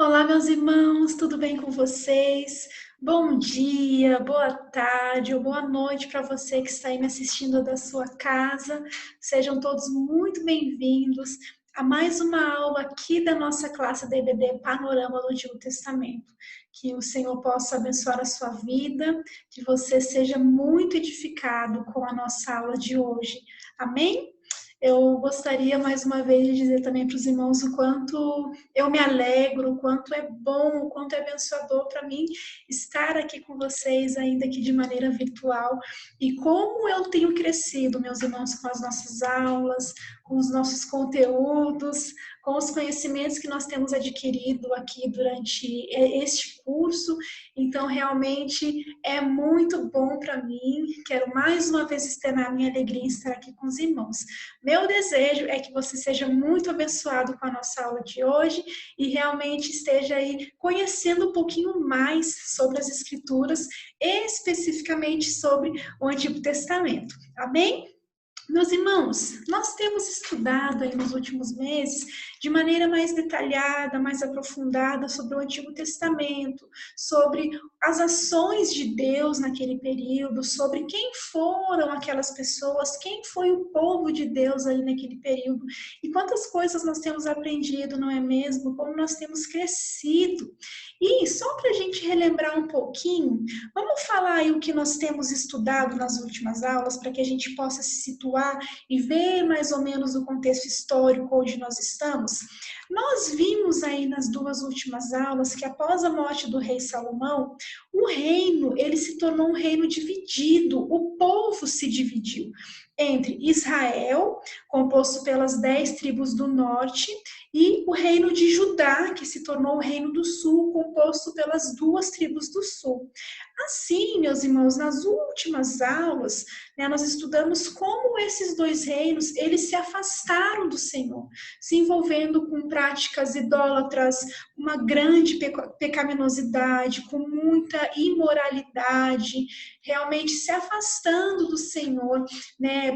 Olá, meus irmãos, tudo bem com vocês? Bom dia, boa tarde ou boa noite para você que está aí me assistindo da sua casa. Sejam todos muito bem-vindos a mais uma aula aqui da nossa classe da EBD Panorama do Antigo Testamento. Que o Senhor possa abençoar a sua vida, que você seja muito edificado com a nossa aula de hoje. Amém? Eu gostaria mais uma vez de dizer também para os irmãos o quanto eu me alegro, o quanto é bom, o quanto é abençoador para mim estar aqui com vocês, ainda que de maneira virtual, e como eu tenho crescido, meus irmãos, com as nossas aulas, com os nossos conteúdos, com os conhecimentos que nós temos adquirido aqui durante este curso. Então, realmente é muito bom para mim. Quero mais uma vez externar a minha alegria em estar aqui com os irmãos. Meu desejo é que você seja muito abençoado com a nossa aula de hoje e realmente esteja aí conhecendo um pouquinho mais sobre as Escrituras, especificamente sobre o Antigo Testamento. Amém? Meus irmãos, nós temos estudado aí nos últimos meses de maneira mais detalhada, mais aprofundada sobre o Antigo Testamento, sobre as ações de Deus naquele período, sobre quem foram aquelas pessoas, quem foi o povo de Deus ali naquele período e quantas coisas nós temos aprendido, não é mesmo? Como nós temos crescido. E só para a gente relembrar um pouquinho, vamos falar aí o que nós temos estudado nas últimas aulas para que a gente possa se situar e ver mais ou menos o contexto histórico onde nós estamos. Nós vimos aí nas duas últimas aulas que após a morte do rei Salomão, o reino, ele se tornou um reino dividido, o povo se dividiu entre Israel, composto pelas 10 tribos do norte, e o reino de Judá, que se tornou o reino do sul, composto pelas 2 tribos do sul. Assim, meus irmãos, nas últimas aulas, né, nós estudamos como esses dois reinos, eles se afastaram do Senhor, se envolvendo com práticas idólatras, uma grande pecaminosidade, com muita imoralidade, realmente se afastando do Senhor, né,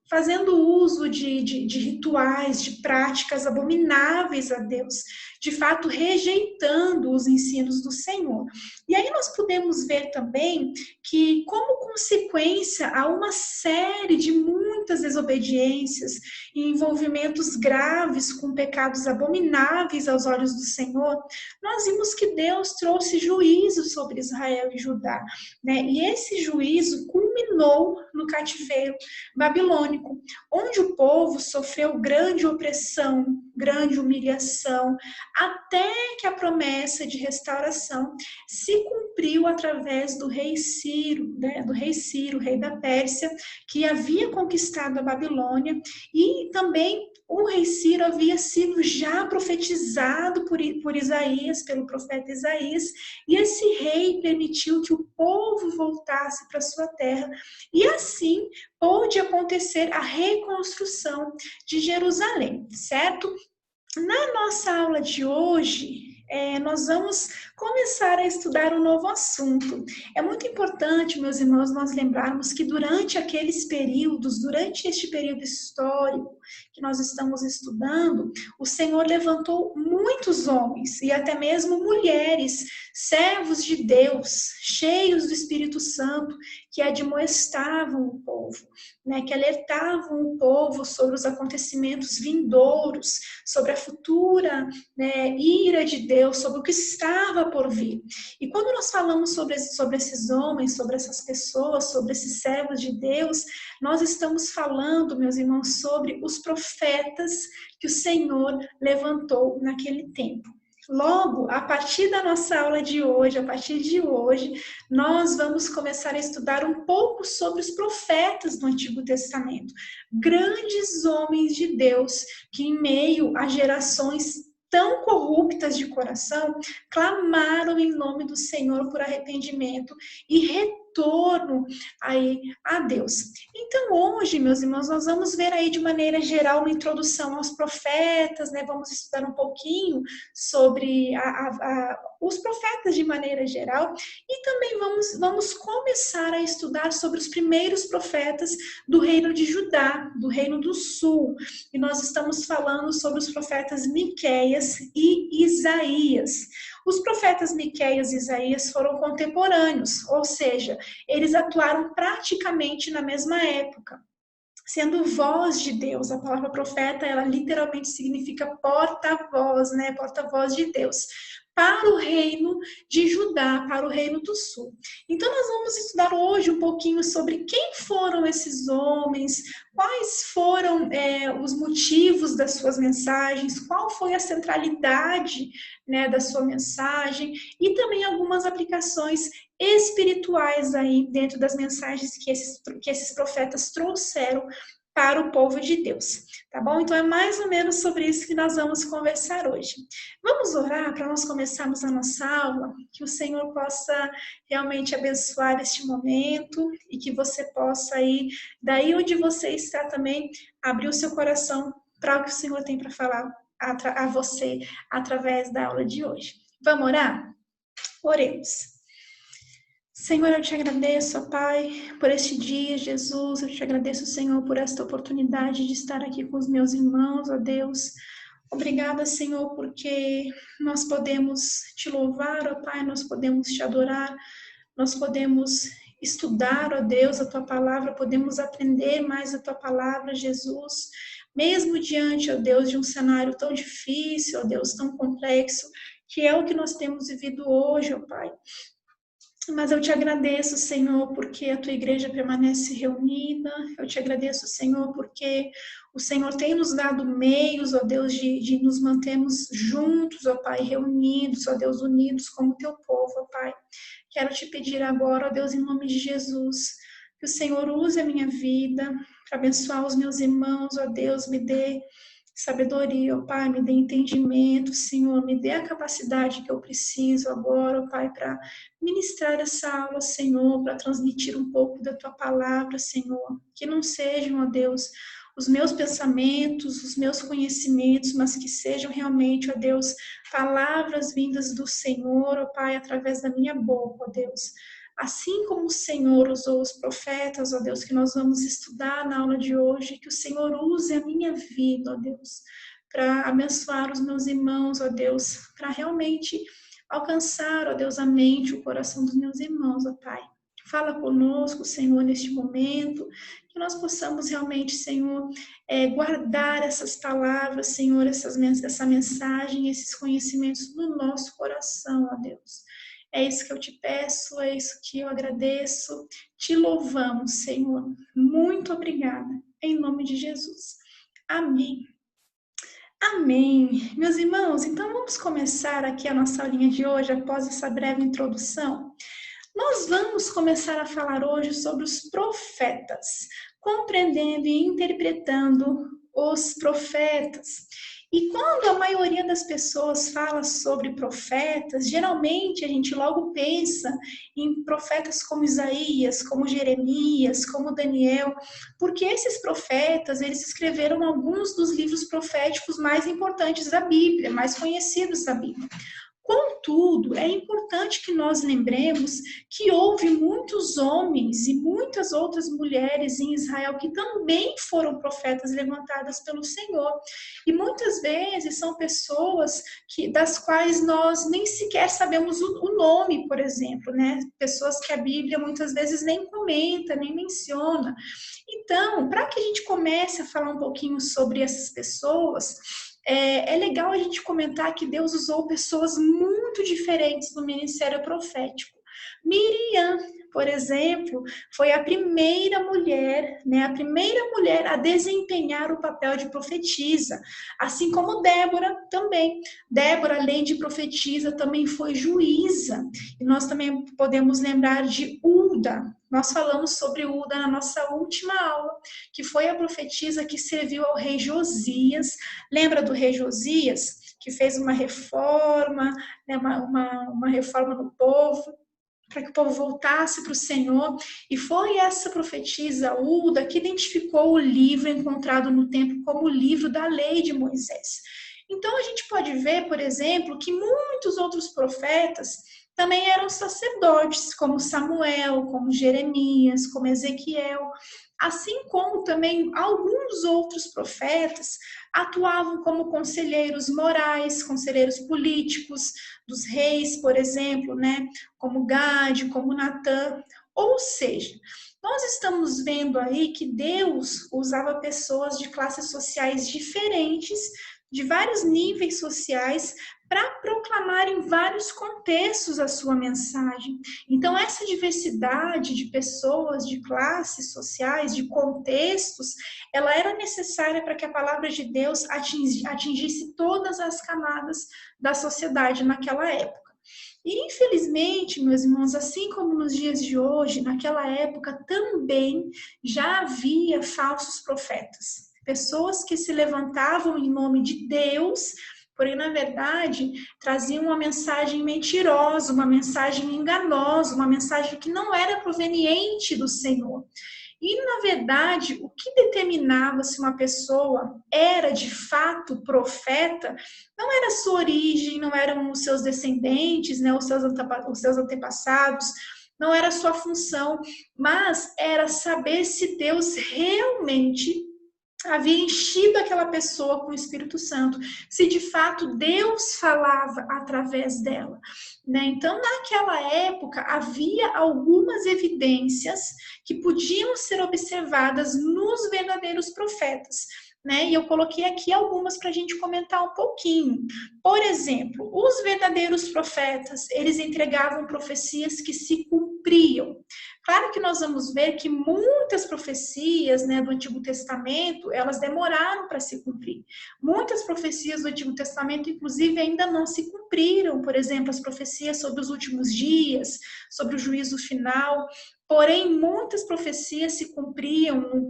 fazendo uso de rituais, de práticas abomináveis a Deus, de fato rejeitando os ensinos do Senhor. E aí nós podemos ver também que, como consequência a uma série de muitas desobediências e envolvimentos graves com pecados abomináveis aos olhos do Senhor, nós vimos que Deus trouxe juízo sobre Israel e Judá, né? E esse juízo culminou no cativeiro babilônico, onde o povo sofreu grande opressão, grande humilhação, até que a promessa de restauração se cumpriu através do rei Ciro, né, rei da Pérsia, que havia conquistado a Babilônia, e também o rei Ciro havia sido já profetizado por Isaías, pelo profeta Isaías, e esse rei permitiu que o povo voltasse para sua terra, e assim pôde acontecer a reconstrução de Jerusalém, certo? Na nossa aula de hoje, nós vamos começar a estudar um novo assunto. É muito importante, meus irmãos, nós lembrarmos que durante aqueles períodos, durante este período histórico que nós estamos estudando, o Senhor levantou muitos homens e até mesmo mulheres, servos de Deus, cheios do Espírito Santo, que admoestavam o povo, né, que alertavam o povo sobre os acontecimentos vindouros, sobre a futura, né, ira de Deus, sobre o que estava por vir. E quando nós falamos sobre esses homens, sobre essas pessoas, sobre esses servos de Deus, nós estamos falando, meus irmãos, sobre os profetas que o Senhor levantou naquele tempo. Logo, a partir da nossa aula de hoje, a partir de hoje, nós vamos começar a estudar um pouco sobre os profetas do Antigo Testamento. Grandes homens de Deus que, em meio a gerações tão corruptas de coração, clamaram em nome do Senhor por arrependimento e torno aí a Deus. Então hoje, meus irmãos, nós vamos ver aí de maneira geral uma introdução aos profetas, né? Vamos estudar um pouquinho sobre os profetas de maneira geral e também vamos começar a estudar sobre os primeiros profetas do reino de Judá, do reino do sul. E nós estamos falando sobre os profetas Miqueias e Isaías. Os profetas Miqueias e Isaías foram contemporâneos, ou seja, eles atuaram praticamente na mesma época, sendo voz de Deus. A palavra profeta, ela literalmente significa porta-voz, né? Porta-voz de Deus, para o reino de Judá, para o reino do sul. Então nós vamos estudar hoje um pouquinho sobre quem foram esses homens, quais foram os motivos das suas mensagens, qual foi a centralidade, né, da sua mensagem e também algumas aplicações espirituais aí dentro das mensagens que esses profetas trouxeram para o povo de Deus, tá bom? Então é mais ou menos sobre isso que nós vamos conversar hoje. Vamos orar para nós começarmos a nossa aula, que o Senhor possa realmente abençoar este momento e que você possa aí, daí onde você está também, abrir o seu coração para o que o Senhor tem para falar a você através da aula de hoje. Vamos orar? Oremos. Senhor, eu te agradeço, ó Pai, por este dia, Jesus. Eu te agradeço, Senhor, por esta oportunidade de estar aqui com os meus irmãos, ó Deus. Obrigada, Senhor, porque nós podemos te louvar, ó Pai, nós podemos te adorar, nós podemos estudar, ó Deus, a tua palavra, podemos aprender mais a tua palavra, Jesus. Mesmo diante, ó Deus, de um cenário tão difícil, ó Deus, tão complexo, que é o que nós temos vivido hoje, ó Pai. Mas eu te agradeço, Senhor, porque a tua igreja permanece reunida. Eu te agradeço, Senhor, porque o Senhor tem nos dado meios, ó Deus, de nos mantermos juntos, ó Pai, reunidos, ó Deus, unidos como teu povo, ó Pai. Quero te pedir agora, ó Deus, em nome de Jesus, que o Senhor use a minha vida para abençoar os meus irmãos, ó Deus, me dê sabedoria, ó Pai, me dê entendimento, Senhor, me dê a capacidade que eu preciso agora, ó Pai, para ministrar essa aula, Senhor, para transmitir um pouco da Tua palavra, Senhor, que não sejam, ó Deus, os meus pensamentos, os meus conhecimentos, mas que sejam realmente, ó Deus, palavras vindas do Senhor, ó Pai, através da minha boca, ó Deus. Assim como o Senhor usou os profetas, ó Deus, que nós vamos estudar na aula de hoje, que o Senhor use a minha vida, ó Deus, para abençoar os meus irmãos, ó Deus, para realmente alcançar, ó Deus, a mente, o coração dos meus irmãos, ó Pai. Fala conosco, Senhor, neste momento, que nós possamos realmente, Senhor, guardar essas palavras, Senhor, essa mensagem, esses conhecimentos no nosso coração, ó Deus. É isso que eu te peço, é isso que eu agradeço. Te louvamos, Senhor. Muito obrigada. Em nome de Jesus. Amém. Amém. Meus irmãos, então vamos começar aqui a nossa aulinha de hoje, após essa breve introdução. Nós vamos começar a falar hoje sobre os profetas, compreendendo e interpretando os profetas. E quando a maioria das pessoas fala sobre profetas, geralmente a gente logo pensa em profetas como Isaías, como Jeremias, como Daniel, porque esses profetas, eles escreveram alguns dos livros proféticos mais importantes da Bíblia, mais conhecidos da Bíblia. Contudo, é importante que nós lembremos que houve muitos homens e muitas outras mulheres em Israel que também foram profetas levantadas pelo Senhor. E muitas vezes são pessoas das quais nós nem sequer sabemos o nome, por exemplo, né? Pessoas que a Bíblia muitas vezes nem comenta, nem menciona. Então, para que a gente comece a falar um pouquinho sobre essas pessoas, é legal a gente comentar que Deus usou pessoas muito diferentes no ministério profético. Miriam, por exemplo, foi a primeira mulher, né, a desempenhar o papel de profetisa, assim como Débora também. Débora, além de profetisa, também foi juíza. E nós também podemos lembrar de Hulda. Nós falamos sobre Hulda na nossa última aula, que foi a profetisa que serviu ao rei Josias. Lembra do rei Josias, que fez uma reforma, né, uma reforma no povo, para que o povo voltasse para o Senhor, e foi essa profetisa Hulda que identificou o livro encontrado no templo como o livro da lei de Moisés. Então a gente pode ver, por exemplo, que muitos outros profetas também eram sacerdotes, como Samuel, como Jeremias, como Ezequiel, assim como também alguns outros profetas atuavam como conselheiros morais, conselheiros políticos dos reis, por exemplo, né, como Gade, como Natã. Ou seja, nós estamos vendo aí que Deus usava pessoas de classes sociais diferentes, de vários níveis sociais, para proclamar em vários contextos a sua mensagem. Então, essa diversidade de pessoas, de classes sociais, de contextos, ela era necessária para que a palavra de Deus atingisse todas as camadas da sociedade naquela época. E, infelizmente, meus irmãos, assim como nos dias de hoje, naquela época também já havia falsos profetas. Pessoas que se levantavam em nome de Deus, porém, na verdade, traziam uma mensagem mentirosa, uma mensagem enganosa, uma mensagem que não era proveniente do Senhor. E, na verdade, o que determinava se uma pessoa era de fato profeta não era a sua origem, não eram os seus descendentes, né, os seus antepassados, não era a sua função, mas era saber se Deus realmente havia enchido aquela pessoa com o Espírito Santo, se de fato Deus falava através dela, né? Então, naquela época, havia algumas evidências que podiam ser observadas nos verdadeiros profetas, né? E eu coloquei aqui algumas para a gente comentar um pouquinho. Por exemplo, os verdadeiros profetas, eles entregavam profecias que se cumpriam. Claro que nós vamos ver que muitas profecias, né, do Antigo Testamento, elas demoraram para se cumprir. Muitas profecias do Antigo Testamento, inclusive, ainda não se cumpriram. Por exemplo, as profecias sobre os últimos dias, sobre o juízo final. Porém, muitas profecias se cumpriam num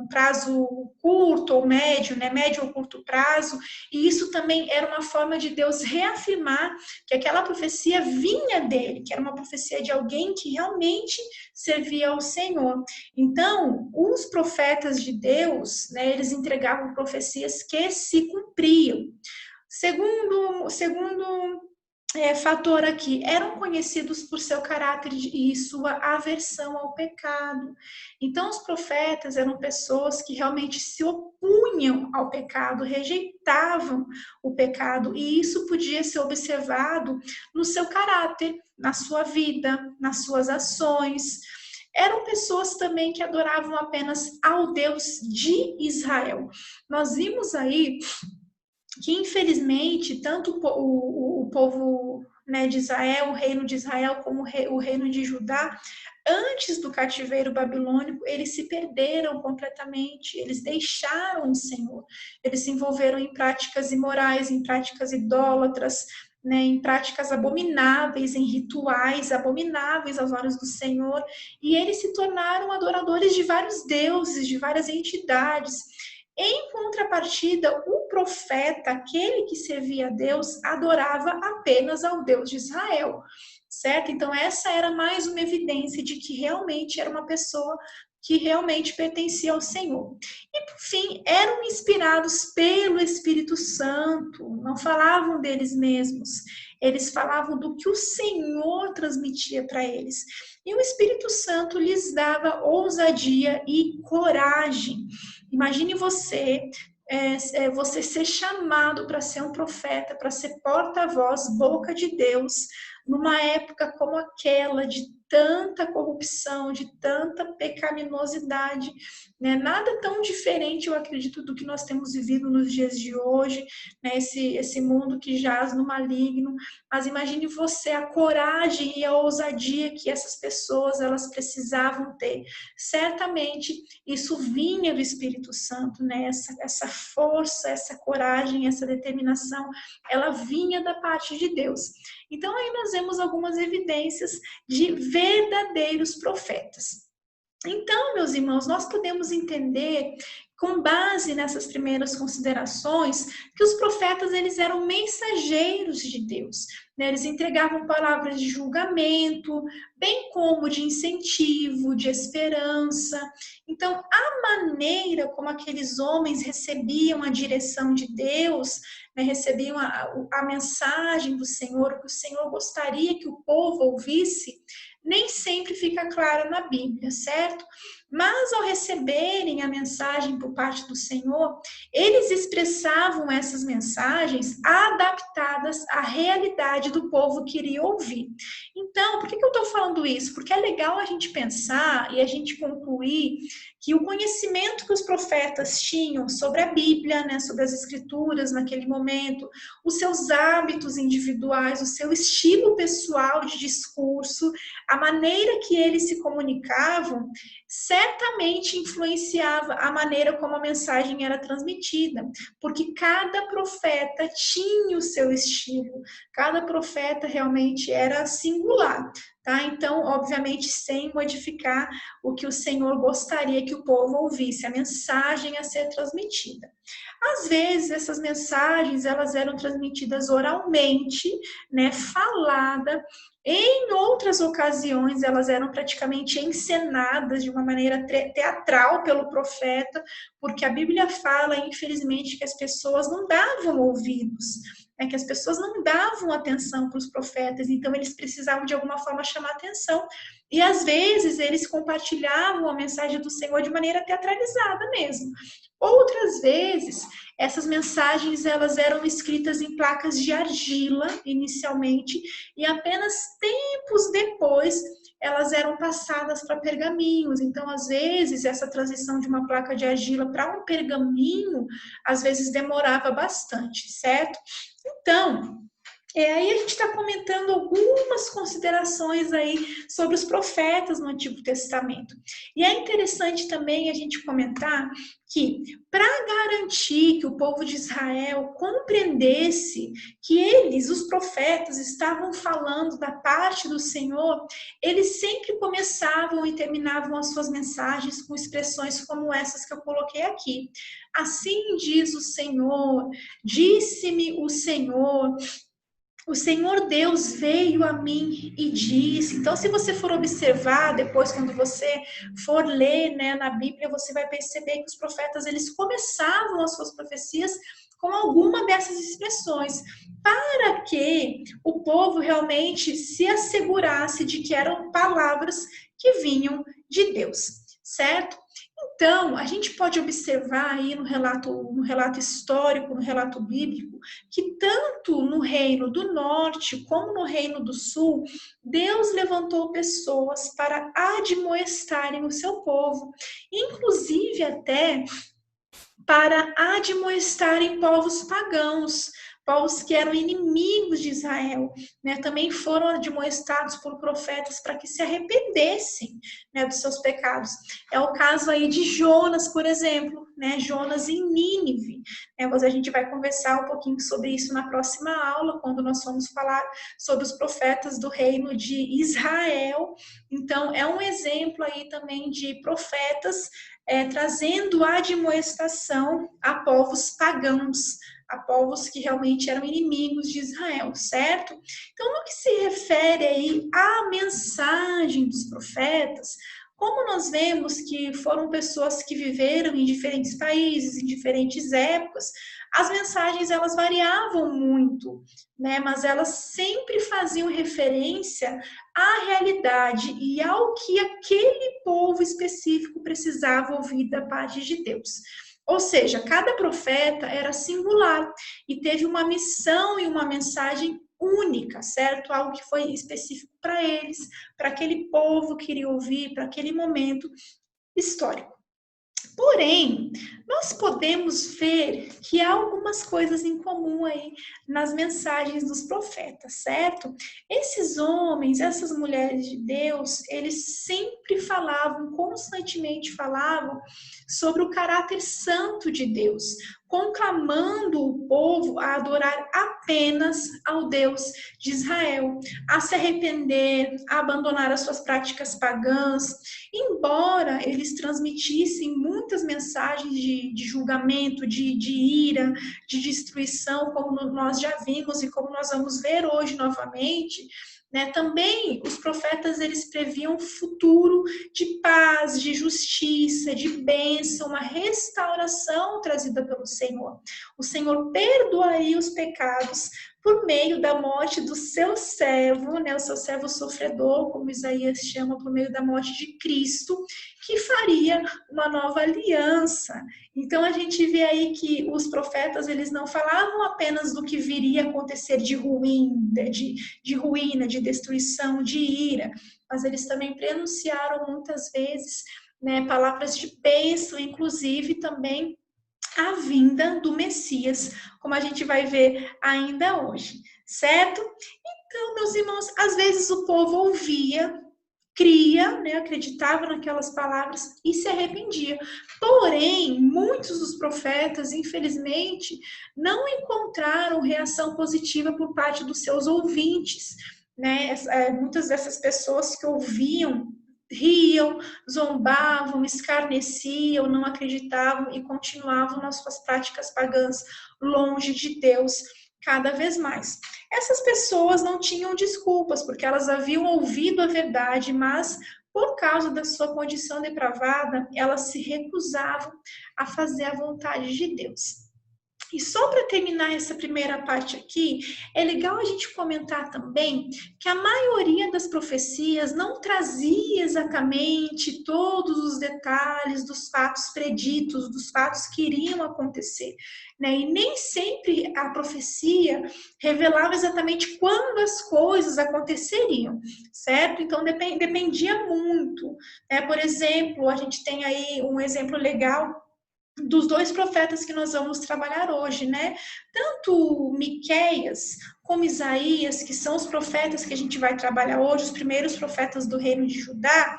prazo curto ou médio, né, médio ou curto prazo, e isso também era uma forma de Deus reafirmar que aquela profecia vinha dele, que era uma profecia de alguém que realmente servia ao Senhor. Então, os profetas de Deus, né, eles entregavam profecias que se cumpriam. Segundo fator aqui, eram conhecidos por seu caráter e sua aversão ao pecado. Então, os profetas eram pessoas que realmente se opunham ao pecado, rejeitavam o pecado, e isso podia ser observado no seu caráter, na sua vida, nas suas ações. Eram pessoas também que adoravam apenas ao Deus de Israel. Nós vimos aí que, infelizmente, tanto o povo, né, de Israel, o reino de Israel, como o reino de Judá, antes do cativeiro babilônico, eles se perderam completamente, eles deixaram o Senhor, eles se envolveram em práticas imorais, em práticas idólatras, né, em práticas abomináveis, em rituais abomináveis aos olhos do Senhor, e eles se tornaram adoradores de vários deuses, de várias entidades. Em contrapartida, o profeta, aquele que servia a Deus, adorava apenas ao Deus de Israel, certo? Então, essa era mais uma evidência de que realmente era uma pessoa que realmente pertencia ao Senhor. E, por fim, eram inspirados pelo Espírito Santo, não falavam deles mesmos, eles falavam do que o Senhor transmitia para eles. E o Espírito Santo lhes dava ousadia e coragem. Imagine você ser chamado para ser um profeta, para ser porta-voz, boca de Deus, numa época como aquela de tanta corrupção, de tanta pecaminosidade, né? Nada tão diferente, eu acredito, do que nós temos vivido nos dias de hoje, né? Esse mundo que jaz no maligno. Mas imagine você, a coragem e a ousadia que essas pessoas elas precisavam ter. Certamente isso vinha do Espírito Santo, né? Essa força, essa coragem, essa determinação, ela vinha da parte de Deus. Então aí nós vemos algumas evidências de verdadeiros profetas. Então, meus irmãos, nós podemos entender com base nessas primeiras considerações, que os profetas eles eram mensageiros de Deus, né? Eles entregavam palavras de julgamento, bem como de incentivo, de esperança. Então, a maneira como aqueles homens recebiam a direção de Deus, né, recebiam a mensagem do Senhor, o que o Senhor gostaria que o povo ouvisse, nem sempre fica claro na Bíblia, certo? Mas ao receberem a mensagem por parte do Senhor, eles expressavam essas mensagens adaptadas à realidade do povo que iria ouvir. Então, por que eu estou falando isso? Porque é legal a gente pensar e a gente concluir que o conhecimento que os profetas tinham sobre a Bíblia, né, sobre as Escrituras naquele momento, os seus hábitos individuais, o seu estilo pessoal de discurso, a maneira que eles se comunicavam, certamente influenciava a maneira como a mensagem era transmitida, porque cada profeta tinha o seu estilo, cada profeta realmente era singular, tá? Então, obviamente, sem modificar o que o Senhor gostaria que o povo ouvisse, a mensagem a ser transmitida. Às vezes, essas mensagens, elas eram transmitidas oralmente, né, falada. Em outras ocasiões, elas eram praticamente encenadas de uma maneira teatral pelo profeta, porque a Bíblia fala, infelizmente, que as pessoas não davam ouvidos, né, que as pessoas não davam atenção para os profetas, então eles precisavam de alguma forma chamar atenção. E às vezes eles compartilhavam a mensagem do Senhor de maneira teatralizada mesmo. Outras vezes, essas mensagens elas eram escritas em placas de argila inicialmente e apenas tempos depois elas eram passadas para pergaminhos. Então, às vezes, essa transição de uma placa de argila para um pergaminho, às vezes demorava bastante, certo? Então, aí a gente está comentando algumas considerações aí sobre os profetas no Antigo Testamento. E é interessante também a gente comentar que, para garantir que o povo de Israel compreendesse que eles, os profetas, estavam falando da parte do Senhor, eles sempre começavam e terminavam as suas mensagens com expressões como essas que eu coloquei aqui. Assim diz o Senhor, disse-me o Senhor Deus veio a mim e disse. Então, se você for observar depois, quando você for ler, né, na Bíblia, você vai perceber que os profetas eles começavam as suas profecias com alguma dessas expressões, para que o povo realmente se assegurasse de que eram palavras que vinham de Deus, certo? Então, a gente pode observar aí no relato histórico, no relato bíblico, que tanto no reino do norte como no reino do sul, Deus levantou pessoas para admoestarem o seu povo, inclusive até para admoestarem povos pagãos, povos que eram inimigos de Israel, né? Também foram admoestados por profetas para que se arrependessem, né, dos seus pecados. É o caso aí de Jonas, por exemplo, né? Jonas em Nínive. Mas a gente vai conversar um pouquinho sobre isso na próxima aula, quando nós formos falar sobre os profetas do reino de Israel. Então, é um exemplo aí também de profetas trazendo admoestação a povos pagãos, a povos que realmente eram inimigos de Israel, certo? Então, no que se refere aí à mensagem dos profetas, como nós vemos que foram pessoas que viveram em diferentes países, em diferentes épocas, as mensagens elas variavam muito, né? Mas elas sempre faziam referência à realidade e ao que aquele povo específico precisava ouvir da parte de Deus. Ou seja, cada profeta era singular e teve uma missão e uma mensagem única, certo? Algo que foi específico para eles, para aquele povo que iria ouvir, para aquele momento histórico. Porém, nós podemos ver que há algumas coisas em comum aí nas mensagens dos profetas, certo? Esses homens, essas mulheres de Deus, eles sempre falavam, constantemente falavam sobre o caráter santo de Deus. conclamando o povo a adorar apenas ao Deus de Israel, a se arrepender, a abandonar as suas práticas pagãs, embora eles transmitissem muitas mensagens de julgamento, de ira, de destruição, como nós já vimos e como nós vamos ver hoje novamente, né? Também os profetas eles previam um futuro de paz, de justiça, de bênção, uma restauração trazida pelo Senhor. O Senhor perdoaria os pecados por meio da morte do seu servo, né, o seu servo sofredor, como Isaías chama, por meio da morte de Cristo, que faria uma nova aliança. Então a gente vê aí que os profetas eles não falavam apenas do que viria a acontecer de ruim, de ruína, de destruição, de ira, mas eles também prenunciaram muitas vezes, né, palavras de bênção, inclusive também a vinda do Messias, como a gente vai ver ainda hoje, certo? Então, meus irmãos, às vezes o povo ouvia, cria, né, acreditava naquelas palavras e se arrependia. Porém, muitos dos profetas, infelizmente, não encontraram reação positiva por parte dos seus ouvintes, né? Muitas dessas pessoas que ouviam riam, zombavam, escarneciam, não acreditavam e continuavam nas suas práticas pagãs, longe de Deus, cada vez mais. Essas pessoas não tinham desculpas, porque elas haviam ouvido a verdade, mas por causa da sua condição depravada, elas se recusavam a fazer a vontade de Deus. E só para terminar essa primeira parte aqui, é legal a gente comentar também que a maioria das profecias não trazia exatamente todos os detalhes dos fatos preditos, dos fatos que iriam acontecer, né? E nem sempre a profecia revelava exatamente quando as coisas aconteceriam, certo? Então dependia muito, né? Por exemplo, a gente tem aí um exemplo legal dos dois profetas que nós vamos trabalhar hoje, né? Tanto Miqueias como Isaías, que são os profetas que a gente vai trabalhar hoje, os primeiros profetas do reino de Judá,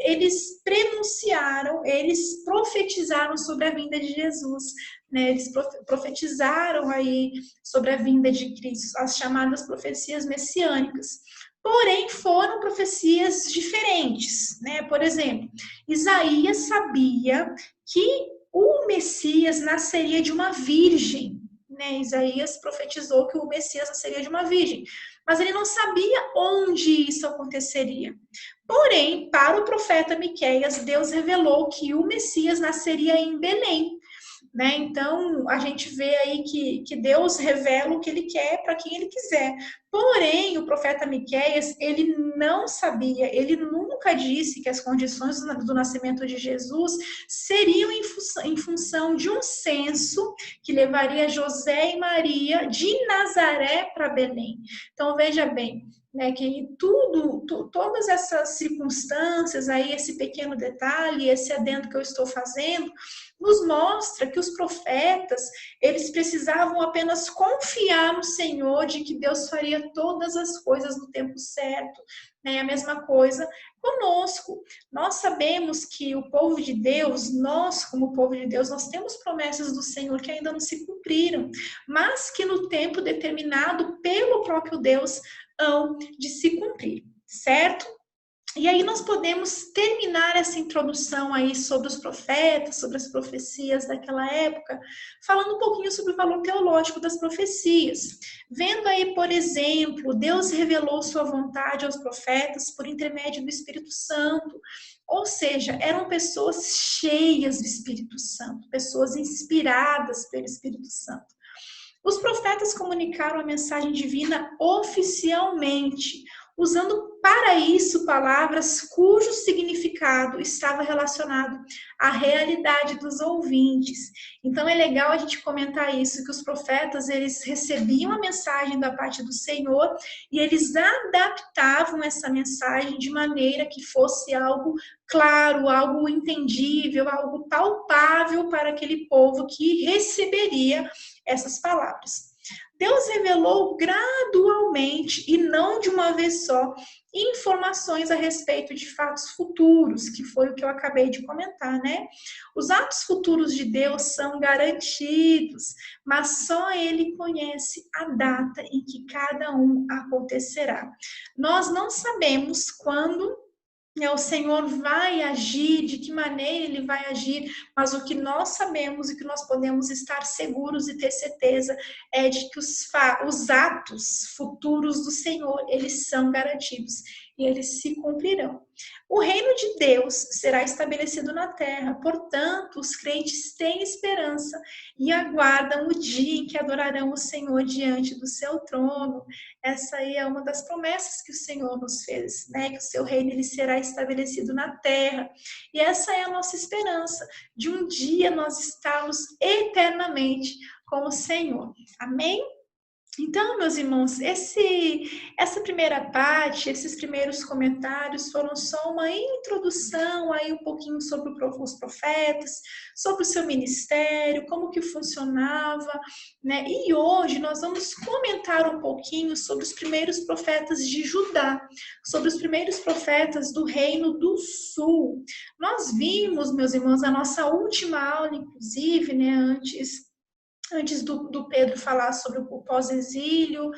eles prenunciaram, eles profetizaram sobre a vinda de Jesus, né? Eles profetizaram aí sobre a vinda de Cristo, as chamadas profecias messiânicas. Porém, foram profecias diferentes, né? Por exemplo, Isaías sabia que o Messias nasceria de uma virgem, né? Isaías profetizou que o Messias nasceria de uma virgem, mas ele não sabia onde isso aconteceria. Porém, para o profeta Miqueias, Deus revelou que o Messias nasceria em Belém, né? Então, a gente vê aí que Deus revela o que ele quer para quem ele quiser. Porém, o profeta Miqueias, ele não sabia, ele nunca disse que as condições do nascimento de Jesus seriam em função de um censo que levaria José e Maria de Nazaré para Belém. Então, veja bem, né, que todas essas circunstâncias, aí esse pequeno detalhe, esse adendo que eu estou fazendo, nos mostra que os profetas, eles precisavam apenas confiar no Senhor de que Deus faria todas as coisas no tempo certo, né? A mesma coisa conosco. Nós sabemos que o povo de Deus, nós como povo de Deus, nós temos promessas do Senhor que ainda não se cumpriram, mas que no tempo determinado pelo próprio Deus hão de se cumprir, certo? E aí nós podemos terminar essa introdução aí sobre os profetas, sobre as profecias daquela época, falando um pouquinho sobre o valor teológico das profecias. Vendo aí, por exemplo, Deus revelou sua vontade aos profetas por intermédio do Espírito Santo. Ou seja, eram pessoas cheias do Espírito Santo, pessoas inspiradas pelo Espírito Santo. Os profetas comunicaram a mensagem divina oficialmente, usando para isso palavras cujo significado estava relacionado à realidade dos ouvintes. Então é legal a gente comentar isso, que os profetas, eles recebiam a mensagem da parte do Senhor e eles adaptavam essa mensagem de maneira que fosse algo claro, algo entendível, algo palpável para aquele povo que receberia essas palavras. Deus revelou gradualmente e não de uma vez só informações a respeito de fatos futuros, que foi o que eu acabei de comentar, né? Os atos futuros de Deus são garantidos, mas só Ele conhece a data em que cada um acontecerá. Nós não sabemos quando o Senhor vai agir, de que maneira Ele vai agir, mas o que nós sabemos e que nós podemos estar seguros e ter certeza é de que os atos futuros do Senhor, eles são garantidos e eles se cumprirão. O reino de Deus será estabelecido na terra, portanto, os crentes têm esperança e aguardam o dia em que adorarão o Senhor diante do seu trono. Essa aí é uma das promessas que o Senhor nos fez, né? Que o seu reino ele será estabelecido na terra. E essa é a nossa esperança, de um dia nós estarmos eternamente com o Senhor. Amém? Então, meus irmãos, essa primeira parte, esses primeiros comentários foram só uma introdução aí um pouquinho sobre os profetas, sobre o seu ministério, como que funcionava, né? E hoje nós vamos comentar um pouquinho sobre os primeiros profetas de Judá, sobre os primeiros profetas do Reino do Sul. Nós vimos, meus irmãos, a nossa última aula, inclusive, né, antes do Pedro falar sobre o pós-exílio,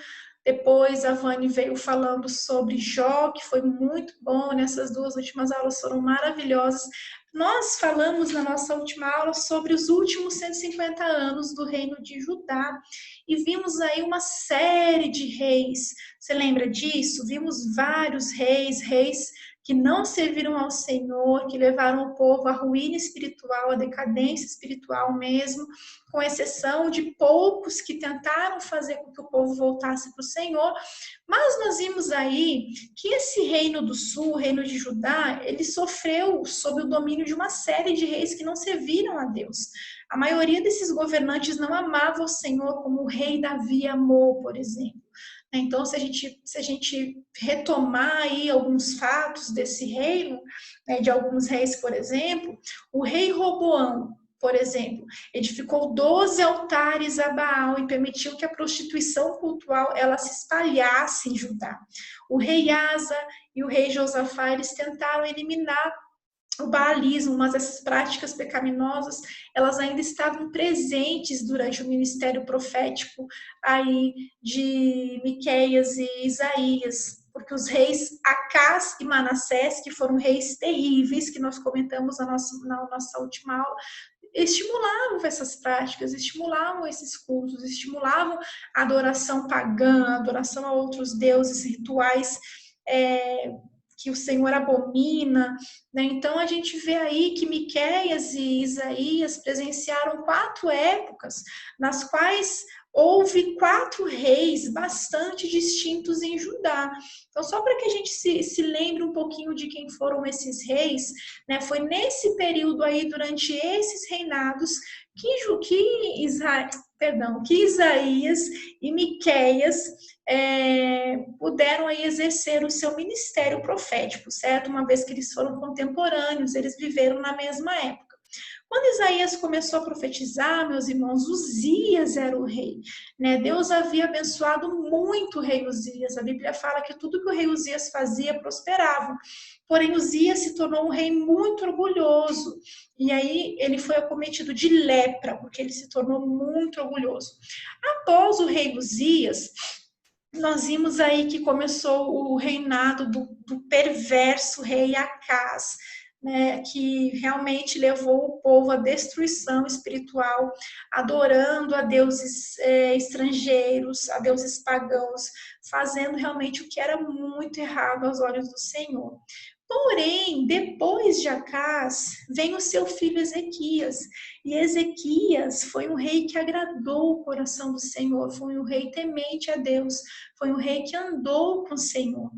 depois a Vani veio falando sobre Jó, que foi muito bom, nessas duas últimas aulas foram maravilhosas. Nós falamos na nossa última aula sobre os últimos 150 anos do reino de Judá e vimos aí uma série de reis. Você lembra disso? Vimos vários reis que não serviram ao Senhor, que levaram o povo à ruína espiritual, à decadência espiritual mesmo, com exceção de poucos que tentaram fazer com que o povo voltasse para o Senhor. Mas nós vimos aí que esse reino do sul, o reino de Judá, ele sofreu sob o domínio de uma série de reis que não serviram a Deus. A maioria desses governantes não amava o Senhor como o rei Davi amou, por exemplo. Então, se a gente retomar aí alguns fatos desse reino, né, de alguns reis, por exemplo, o rei Roboão, por exemplo, edificou 12 altares a Baal e permitiu que a prostituição cultural ela se espalhasse em Judá. O rei Asa e o rei Josafá, eles tentaram eliminar o baalismo, mas essas práticas pecaminosas, elas ainda estavam presentes durante o ministério profético aí de Miqueias e Isaías, porque os reis Acás e Manassés, que foram reis terríveis, que nós comentamos na nossa última aula, estimulavam essas práticas, estimulavam esses cultos, estimulavam a adoração pagã, a adoração a outros deuses, rituais que o Senhor abomina, né? Então a gente vê aí que Miqueias e Isaías presenciaram 4 épocas nas quais houve 4 reis bastante distintos em Judá. Então, só para que a gente se lembre um pouquinho de quem foram esses reis, né? Foi nesse período aí, durante esses reinados, que Isaías e Miqueias puderam aí exercer o seu ministério profético, certo? Uma vez que eles foram contemporâneos, eles viveram na mesma época. Quando Isaías começou a profetizar, meus irmãos, Uzias era o rei, né? Deus havia abençoado muito o rei Uzias. A Bíblia fala que tudo que o rei Uzias fazia prosperava. Porém, Uzias se tornou um rei muito orgulhoso. E aí ele foi acometido de lepra, porque ele se tornou muito orgulhoso. Após o rei Uzias, nós vimos aí que começou o reinado do perverso rei Acás, né, que realmente levou o povo à destruição espiritual, adorando a deuses estrangeiros, a deuses pagãos, fazendo realmente o que era muito errado aos olhos do Senhor. Porém, depois de Acás, vem o seu filho Ezequias. E Ezequias foi um rei que agradou o coração do Senhor, foi um rei temente a Deus, foi um rei que andou com o Senhor.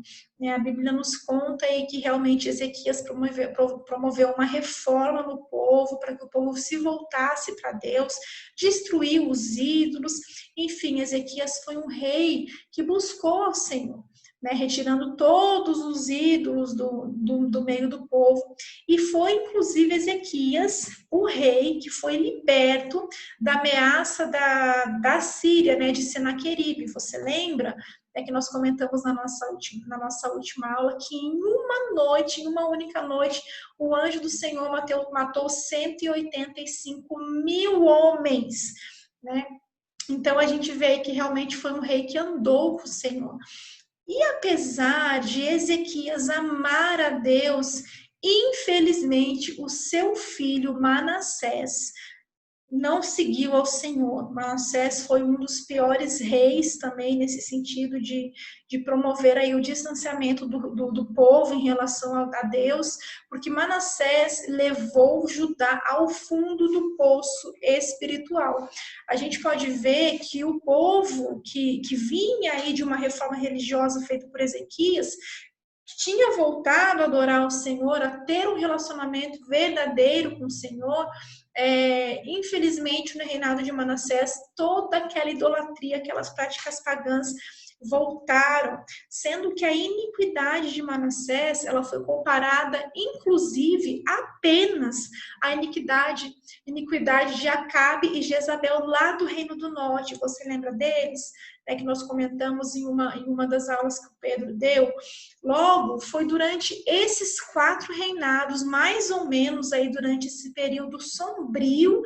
A Bíblia nos conta aí que realmente Ezequias promoveu uma reforma no povo, para que o povo se voltasse para Deus, destruiu os ídolos. Enfim, Ezequias foi um rei que buscou o Senhor, né, retirando todos os ídolos do meio do povo. E foi, inclusive, Ezequias, o rei, que foi liberto da ameaça da Síria, né, de Senaqueribe. Você lembra? É que nós comentamos na nossa última aula que em uma noite, em uma única noite, o anjo do Senhor matou 185 mil homens, né? Então a gente vê que realmente foi um rei que andou com o Senhor. E apesar de Ezequias amar a Deus, infelizmente o seu filho Manassés não seguiu ao Senhor. Manassés foi um dos piores reis também nesse sentido de promover aí o distanciamento do povo em relação a Deus, porque Manassés levou Judá ao fundo do poço espiritual. A gente pode ver que o povo que vinha aí de uma reforma religiosa feita por Ezequias, tinha voltado a adorar o Senhor, a ter um relacionamento verdadeiro com o Senhor, infelizmente no reinado de Manassés, toda aquela idolatria, aquelas práticas pagãs voltaram, sendo que a iniquidade de Manassés, ela foi comparada, inclusive, apenas à iniquidade de Acabe e Jezabel lá do Reino do Norte. Você lembra deles? Que nós comentamos em uma das aulas que o Pedro deu. Logo, foi durante esses 4 reinados, mais ou menos aí durante esse período sombrio,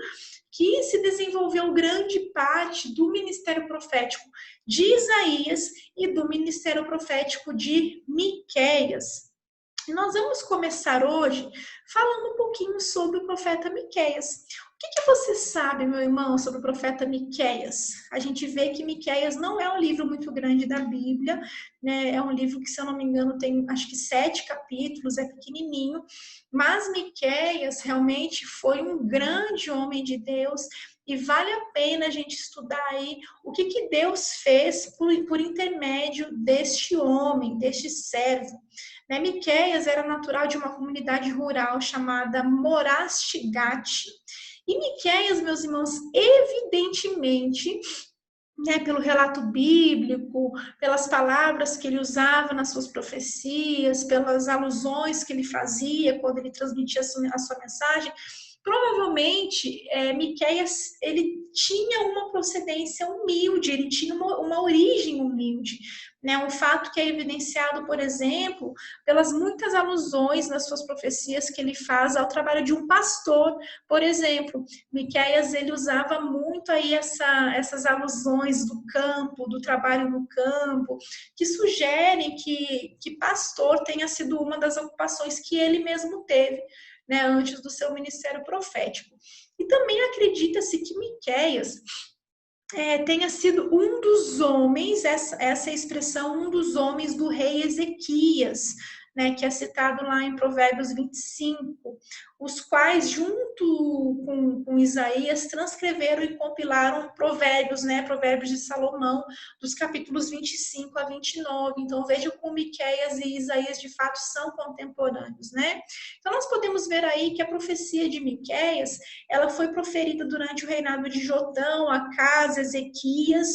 que se desenvolveu grande parte do ministério profético de Isaías e do ministério profético de Miqueias. E nós vamos começar hoje falando um pouquinho sobre o profeta Miqueias. O que você sabe, meu irmão, sobre o profeta Miqueias? A gente vê que Miqueias não é um livro muito grande da Bíblia, né? É um livro que, se eu não me engano, tem acho que 7 capítulos, é pequenininho, mas Miqueias realmente foi um grande homem de Deus e vale a pena a gente estudar aí o que Deus fez por intermédio deste homem, deste servo. Né? Miqueias era natural de uma comunidade rural chamada Morastigate. E Miqueias, meus irmãos, evidentemente, né, pelo relato bíblico, pelas palavras que ele usava nas suas profecias, pelas alusões que ele fazia quando ele transmitia a sua mensagem, provavelmente Miqueias ele tinha uma procedência humilde, ele tinha uma origem humilde, né? Um fato que é evidenciado, por exemplo, pelas muitas alusões nas suas profecias que ele faz ao trabalho de um pastor. Por exemplo, Miqueias ele usava muito aí essas alusões do campo, do trabalho no campo, que sugerem que pastor tenha sido uma das ocupações que ele mesmo teve, né, antes do seu ministério profético. E também acredita-se que Miqueias tenha sido um dos homens, essa expressão, um dos homens do rei Ezequias, né, que é citado lá em Provérbios 25, os quais, junto com Isaías, transcreveram e compilaram provérbios, né, provérbios de Salomão, dos capítulos 25 a 29. Então, veja como Miqueias e Isaías, de fato, são contemporâneos, né? Então, nós podemos ver aí que a profecia de Miqueias, ela foi proferida durante o reinado de Jotão, Acás, Ezequias,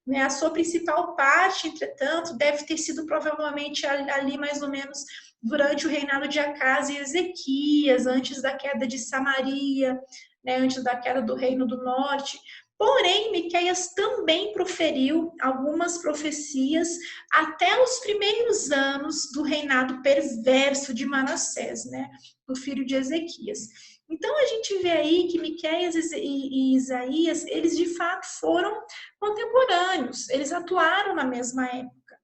né? A sua principal parte, entretanto, deve ter sido provavelmente ali mais ou menos durante o reinado de Acás e Ezequias, antes da queda de Samaria, né? Antes da queda do Reino do Norte. Porém, Miqueias também proferiu algumas profecias até os primeiros anos do reinado perverso de Manassés, né? Do filho de Ezequias. Então, a gente vê aí que Miqueias e Isaías, eles de fato foram contemporâneos, eles atuaram na mesma época.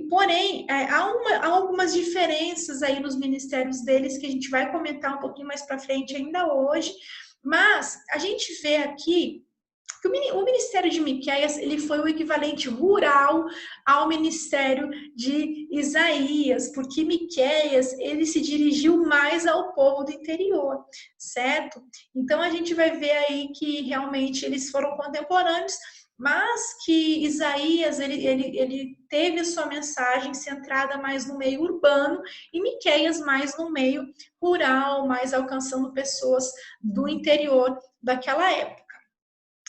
Porém, há algumas diferenças aí nos ministérios deles que a gente vai comentar um pouquinho mais para frente ainda hoje, mas a gente vê aqui que o ministério de Miqueias, ele foi o equivalente rural ao ministério de Isaías, porque Miqueias, ele se dirigiu mais ao povo do interior, certo? Então, a gente vai ver aí que realmente eles foram contemporâneos, mas que Isaías, ele teve a sua mensagem centrada mais no meio urbano e Miqueias mais no meio rural, mais alcançando pessoas do interior daquela época.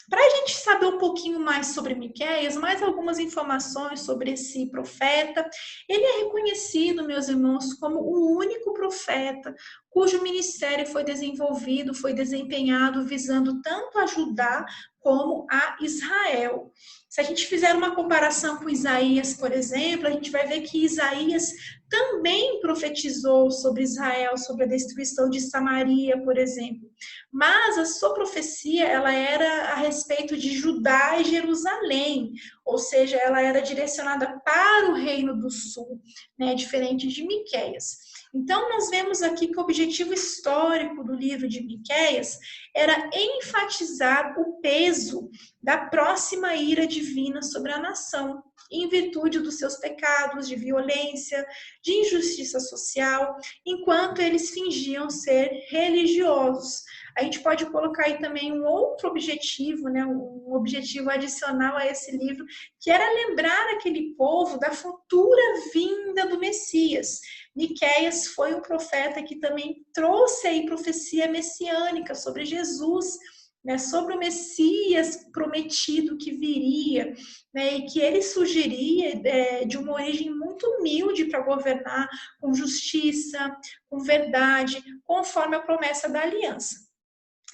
Para a gente saber um pouquinho mais sobre Miqueias, mais algumas informações sobre esse profeta, ele é reconhecido, meus irmãos, como o único profeta cujo ministério foi desenvolvido, foi desempenhado visando tanto a Judá como a Israel. Se a gente fizer uma comparação com Isaías, por exemplo, a gente vai ver que Isaías também profetizou sobre Israel, sobre a destruição de Samaria, por exemplo. Mas a sua profecia, ela era a respeito de Judá e Jerusalém, ou seja, ela era direcionada para o Reino do Sul, né, diferente de Miqueias. Então, nós vemos aqui que o objetivo histórico do livro de Miqueias era enfatizar o peso da próxima ira divina sobre a nação, em virtude dos seus pecados de violência, de injustiça social, enquanto eles fingiam ser religiosos. A gente pode colocar aí também um outro objetivo, né, um objetivo adicional a esse livro, que era lembrar aquele povo da futura vinda do Messias. Miqueias foi um profeta que também trouxe aí profecia messiânica sobre Jesus, né, sobre o Messias prometido que viria, né, e que ele surgiria de uma origem muito humilde para governar com justiça, com verdade, conforme a promessa da aliança.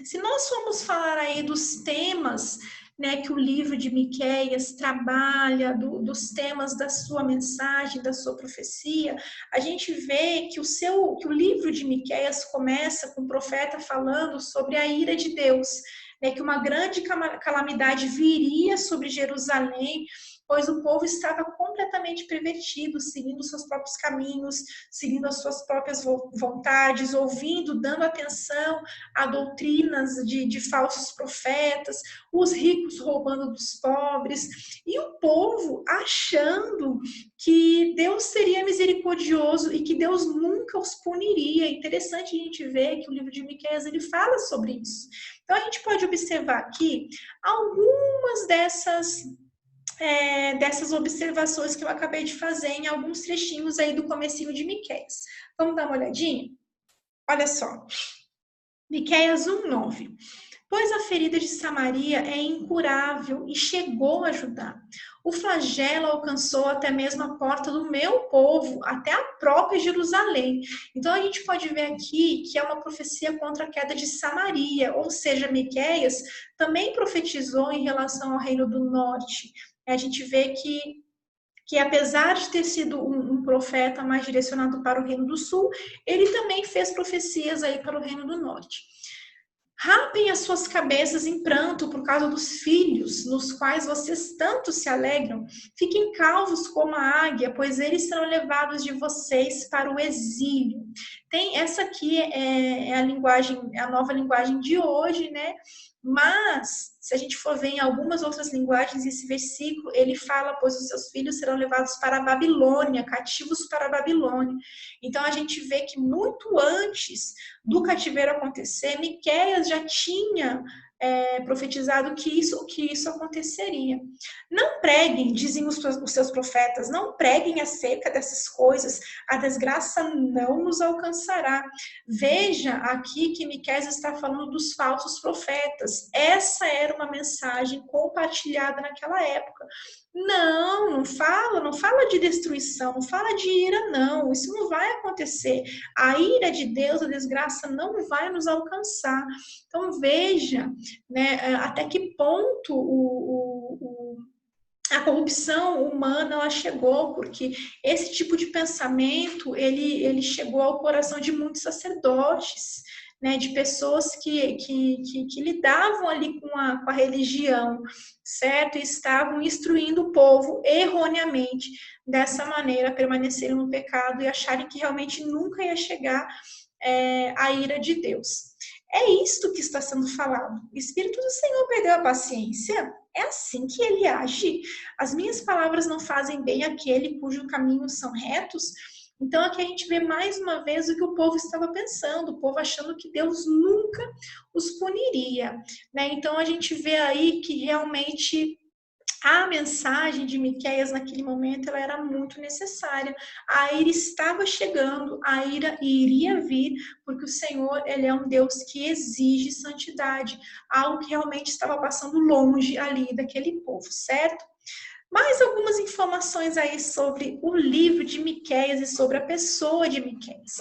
Se nós formos falar aí dos temas, né, que o livro de Miqueias trabalha, dos temas da sua mensagem, da sua profecia, a gente vê que o livro de Miqueias começa com o profeta falando sobre a ira de Deus, né, que uma grande calamidade viria sobre Jerusalém, pois o povo estava completamente pervertido, seguindo seus próprios caminhos, seguindo as suas próprias vontades, ouvindo, dando atenção a doutrinas de falsos profetas, os ricos roubando dos pobres, e o povo achando que Deus seria misericordioso e que Deus nunca os puniria. É interessante a gente ver que o livro de Miqueias ele fala sobre isso. Então a gente pode observar aqui algumas dessas observações que eu acabei de fazer em alguns trechinhos aí do comecinho de Miqueias. Vamos dar uma olhadinha? Olha só. Miqueias 1:9. Pois a ferida de Samaria é incurável e chegou a Judá. O flagelo alcançou até mesmo a porta do meu povo, até a própria Jerusalém. Então a gente pode ver aqui que é uma profecia contra a queda de Samaria, ou seja, Miqueias também profetizou em relação ao reino do norte. A gente vê que apesar de ter sido um profeta mais direcionado para o reino do sul, ele também fez profecias aí para o reino do norte. Rapem as suas cabeças em pranto por causa dos filhos, nos quais vocês tanto se alegram. Fiquem calvos como a águia, pois eles serão levados de vocês para o exílio. Essa aqui é a linguagem, a nova linguagem de hoje, né? Mas, se a gente for ver em algumas outras linguagens, esse versículo, ele fala, pois os seus filhos serão levados para a Babilônia, cativos para a Babilônia. Então, a gente vê que muito antes do cativeiro acontecer, Miqueias já tinha profetizado que isso aconteceria. Não preguem, dizem os seus profetas, não preguem acerca dessas coisas, a desgraça não nos alcançará. Veja aqui que Miqueias está falando dos falsos profetas. Essa era uma mensagem compartilhada naquela época. Não fala de destruição, não fala de ira, não. Isso não vai acontecer. A ira de Deus, a desgraça não vai nos alcançar. Então veja, né, até que ponto a corrupção humana ela chegou, porque esse tipo de pensamento ele chegou ao coração de muitos sacerdotes, né, de pessoas que lidavam ali com a religião, certo? E estavam instruindo o povo erroneamente, dessa maneira, a permanecerem no pecado e acharem que realmente nunca ia chegar a ira de Deus. É isto que está sendo falado. O Espírito do Senhor perdeu a paciência? É assim que ele age? As minhas palavras não fazem bem àquele cujos caminhos são retos? Então aqui a gente vê mais uma vez o que o povo estava pensando, o povo achando que Deus nunca os puniria, né? Então a gente vê aí que realmente a mensagem de Miqueias naquele momento ela era muito necessária. A ira estava chegando, a ira iria vir, porque o Senhor ele é um Deus que exige santidade, algo que realmente estava passando longe ali daquele povo, certo? Mais algumas informações aí sobre o livro de Miqueias e sobre a pessoa de Miqueias.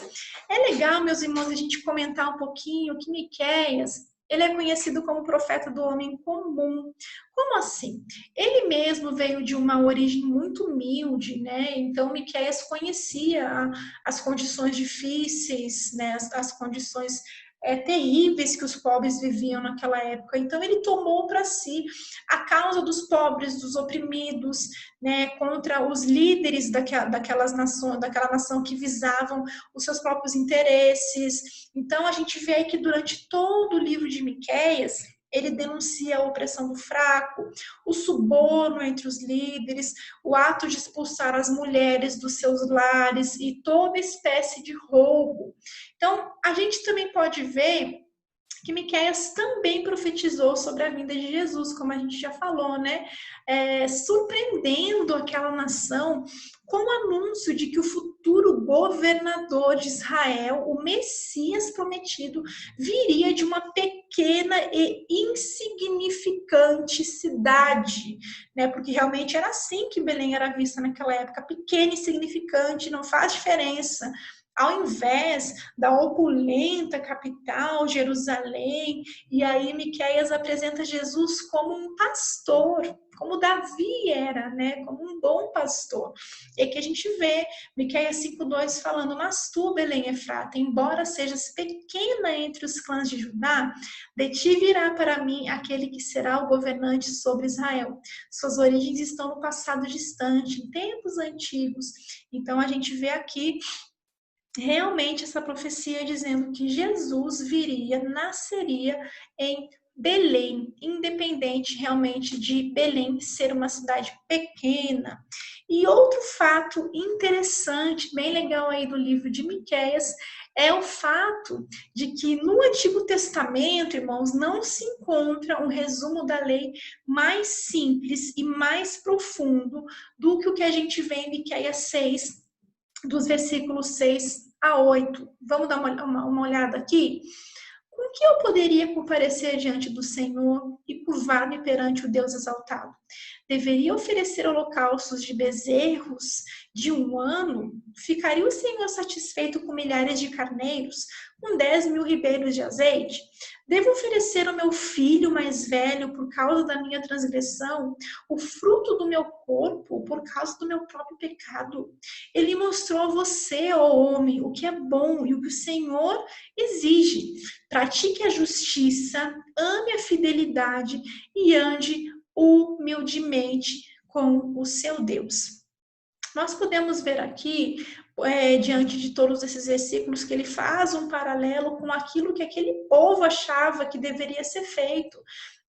É legal, meus irmãos, a gente comentar um pouquinho que Miqueias, ele é conhecido como profeta do homem comum. Como assim? Ele mesmo veio de uma origem muito humilde, né? Então Miqueias conhecia as condições difíceis, né? As condições terríveis que os pobres viviam naquela época. Então ele tomou para si a causa dos pobres, dos oprimidos, né, contra os líderes daquela nação que visavam os seus próprios interesses. Então a gente vê que durante todo o livro de Miqueias, ele denuncia a opressão do fraco, o suborno entre os líderes, o ato de expulsar as mulheres dos seus lares e toda espécie de roubo. Então, a gente também pode ver que Miqueias também profetizou sobre a vinda de Jesus, como a gente já falou, né? Surpreendendo aquela nação com o anúncio de que o futuro governador de Israel, o Messias prometido, viria de uma pequena e insignificante cidade, né? Porque realmente era assim que Belém era vista naquela época, pequena e insignificante, não faz diferença. Ao invés da opulenta capital, Jerusalém, e aí Miqueias apresenta Jesus como um pastor, como Davi era, né? Como um bom pastor. E aqui a gente vê Miqueias 5:2 falando: mas tu, Belém Efrata, embora sejas pequena entre os clãs de Judá, de ti virá para mim aquele que será o governante sobre Israel. Suas origens estão no passado distante, em tempos antigos. Então a gente vê aqui realmente essa profecia dizendo que Jesus viria, nasceria em Belém, independente realmente de Belém ser uma cidade pequena. E outro fato interessante, bem legal aí do livro de Miqueias, é o fato de que no Antigo Testamento, irmãos, não se encontra um resumo da lei mais simples e mais profundo do que o que a gente vê em Miqueias 6, dos versículos 6 a 8. Vamos dar uma olhada aqui? Com que eu poderia comparecer diante do Senhor e curvar-me perante o Deus exaltado? Deveria oferecer holocaustos de bezerros de 1 ano? Ficaria o Senhor satisfeito com milhares de carneiros, com 10.000 ribeiros de azeite? Devo oferecer o meu filho mais velho por causa da minha transgressão, o fruto do meu corpo por causa do meu próprio pecado? Ele mostrou a você, ó homem, o que é bom e o que o Senhor exige. Pratique a justiça, ame a fidelidade e ande humildemente com o seu Deus. Nós podemos ver aqui, diante de todos esses versículos, que ele faz um paralelo com aquilo que aquele povo achava que deveria ser feito,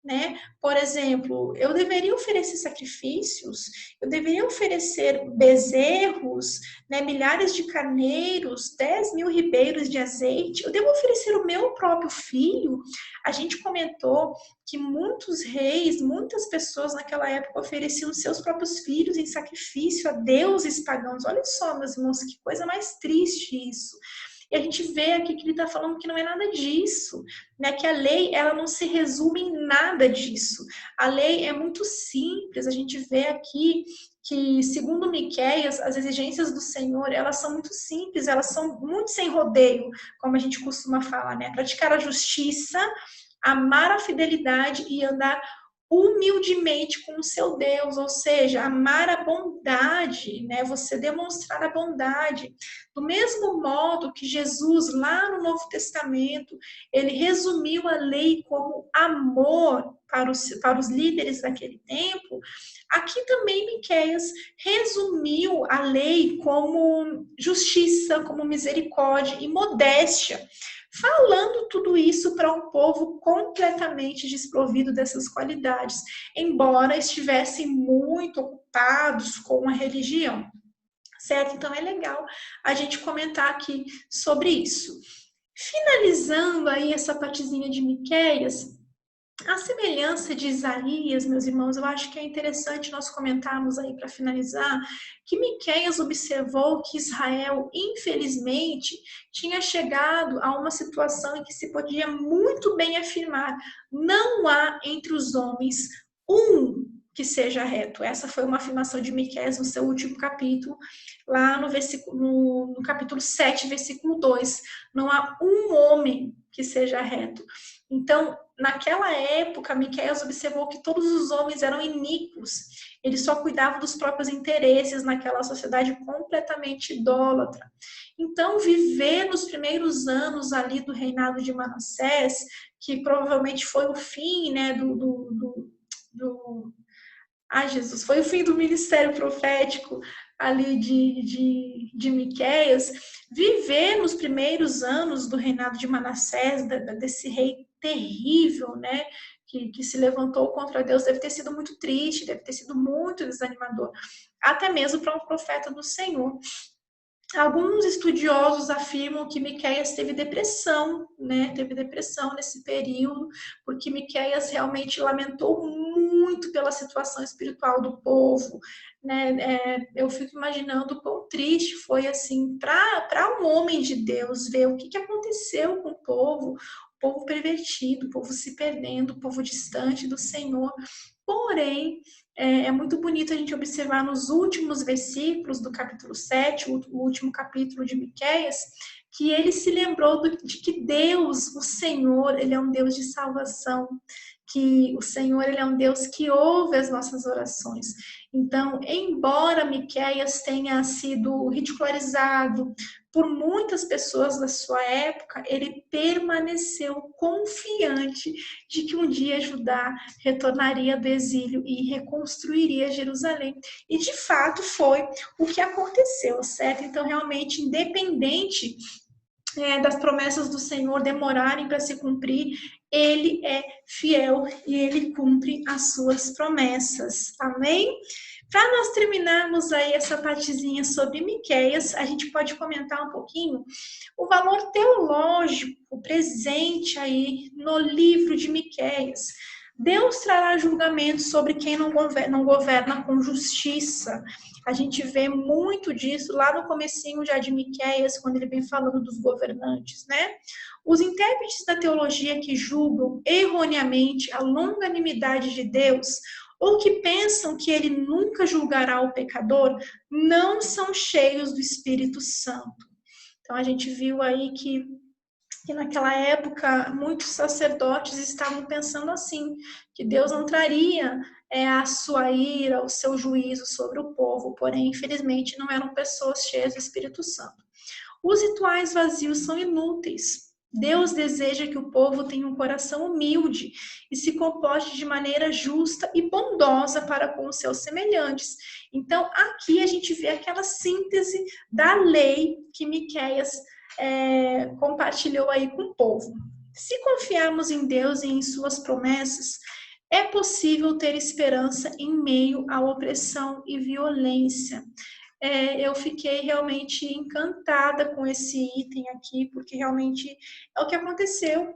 né? Por exemplo, eu deveria oferecer sacrifícios, eu deveria oferecer bezerros, né? Milhares de carneiros, 10.000 ribeiros de azeite, eu devo oferecer o meu próprio filho. A gente comentou que muitos reis, muitas pessoas naquela época ofereciam seus próprios filhos em sacrifício a deuses pagãos. Olha só, meus irmãos, que coisa mais triste isso. E a gente vê aqui que ele está falando que não é nada disso, né? Que a lei ela não se resume em nada disso. A lei é muito simples. A gente vê aqui que, segundo Miqueias, as exigências do Senhor elas são muito simples, elas são muito sem rodeio, como a gente costuma falar, né? Praticar a justiça, amar a fidelidade e andar humildemente com o seu Deus, ou seja, amar a bondade, né? Você demonstrar a bondade. Do mesmo modo que Jesus, lá no Novo Testamento, ele resumiu a lei como amor para os líderes daquele tempo, aqui também Miqueias resumiu a lei como justiça, como misericórdia e modéstia, falando tudo isso para um povo completamente desprovido dessas qualidades, embora estivessem muito ocupados com a religião, certo? Então é legal a gente comentar aqui sobre isso. Finalizando aí essa partezinha de Miqueias, A semelhança de Isaías, meus irmãos, eu acho que é interessante nós comentarmos aí para finalizar, que Miqueias observou que Israel, infelizmente, tinha chegado a uma situação em que se podia muito bem afirmar: não há entre os homens um que seja reto. Essa foi uma afirmação de Miqueias no seu último capítulo, lá no capítulo 7, versículo 2. Não há um homem que seja reto. Então, naquela época, Miqueias observou que todos os homens eram iníquos. Eles só cuidavam dos próprios interesses naquela sociedade completamente idólatra. Então, viver nos primeiros anos ali do reinado de Manassés, que provavelmente foi o fim, né, Jesus, foi o fim do ministério profético ali de Miqueias, viver nos primeiros anos do reinado de Manassés, desse rei terrível, né, que se levantou contra Deus, deve ter sido muito triste, deve ter sido muito desanimador, até mesmo para um profeta do Senhor. Alguns estudiosos afirmam que Miqueias teve depressão, né? Teve depressão nesse período, porque Miqueias realmente lamentou muito pela situação espiritual do povo, né? Eu fico imaginando o quão triste foi assim para um homem de Deus ver o que aconteceu com o povo pervertido, o povo se perdendo, o povo distante do Senhor. Porém, é muito bonito a gente observar nos últimos versículos do capítulo 7, o último capítulo de Miqueias, que ele se lembrou de que Deus, o Senhor, ele é um Deus de salvação, que o Senhor, ele é um Deus que ouve as nossas orações. Então, embora Miqueias tenha sido ridicularizado por muitas pessoas da sua época, ele permaneceu confiante de que um dia Judá retornaria do exílio e reconstruiria Jerusalém. E de fato foi o que aconteceu, certo? Então, realmente, independente das promessas do Senhor demorarem para se cumprir, ele é fiel e ele cumpre as suas promessas. Amém? Para nós terminarmos aí essa partezinha sobre Miqueias, a gente pode comentar um pouquinho o valor teológico presente aí no livro de Miqueias. Deus trará julgamento sobre quem não governa com justiça. A gente vê muito disso lá no comecinho já de Miqueias, quando ele vem falando dos governantes, né? Os intérpretes da teologia que julgam erroneamente a longanimidade de Deus, ou que pensam que ele nunca julgará o pecador, não são cheios do Espírito Santo. Então a gente viu aí que naquela época muitos sacerdotes estavam pensando assim, que Deus não traria a sua ira, o seu juízo sobre o povo, porém, infelizmente, não eram pessoas cheias do Espírito Santo. Os rituais vazios são inúteis. Deus deseja que o povo tenha um coração humilde e se comporte de maneira justa e bondosa para com os seus semelhantes. Então, aqui a gente vê aquela síntese da lei que Miqueias compartilhou aí com o povo. Se confiarmos em Deus e em suas promessas, é possível ter esperança em meio à opressão e violência. Eu fiquei realmente encantada com esse item aqui, porque realmente é o que aconteceu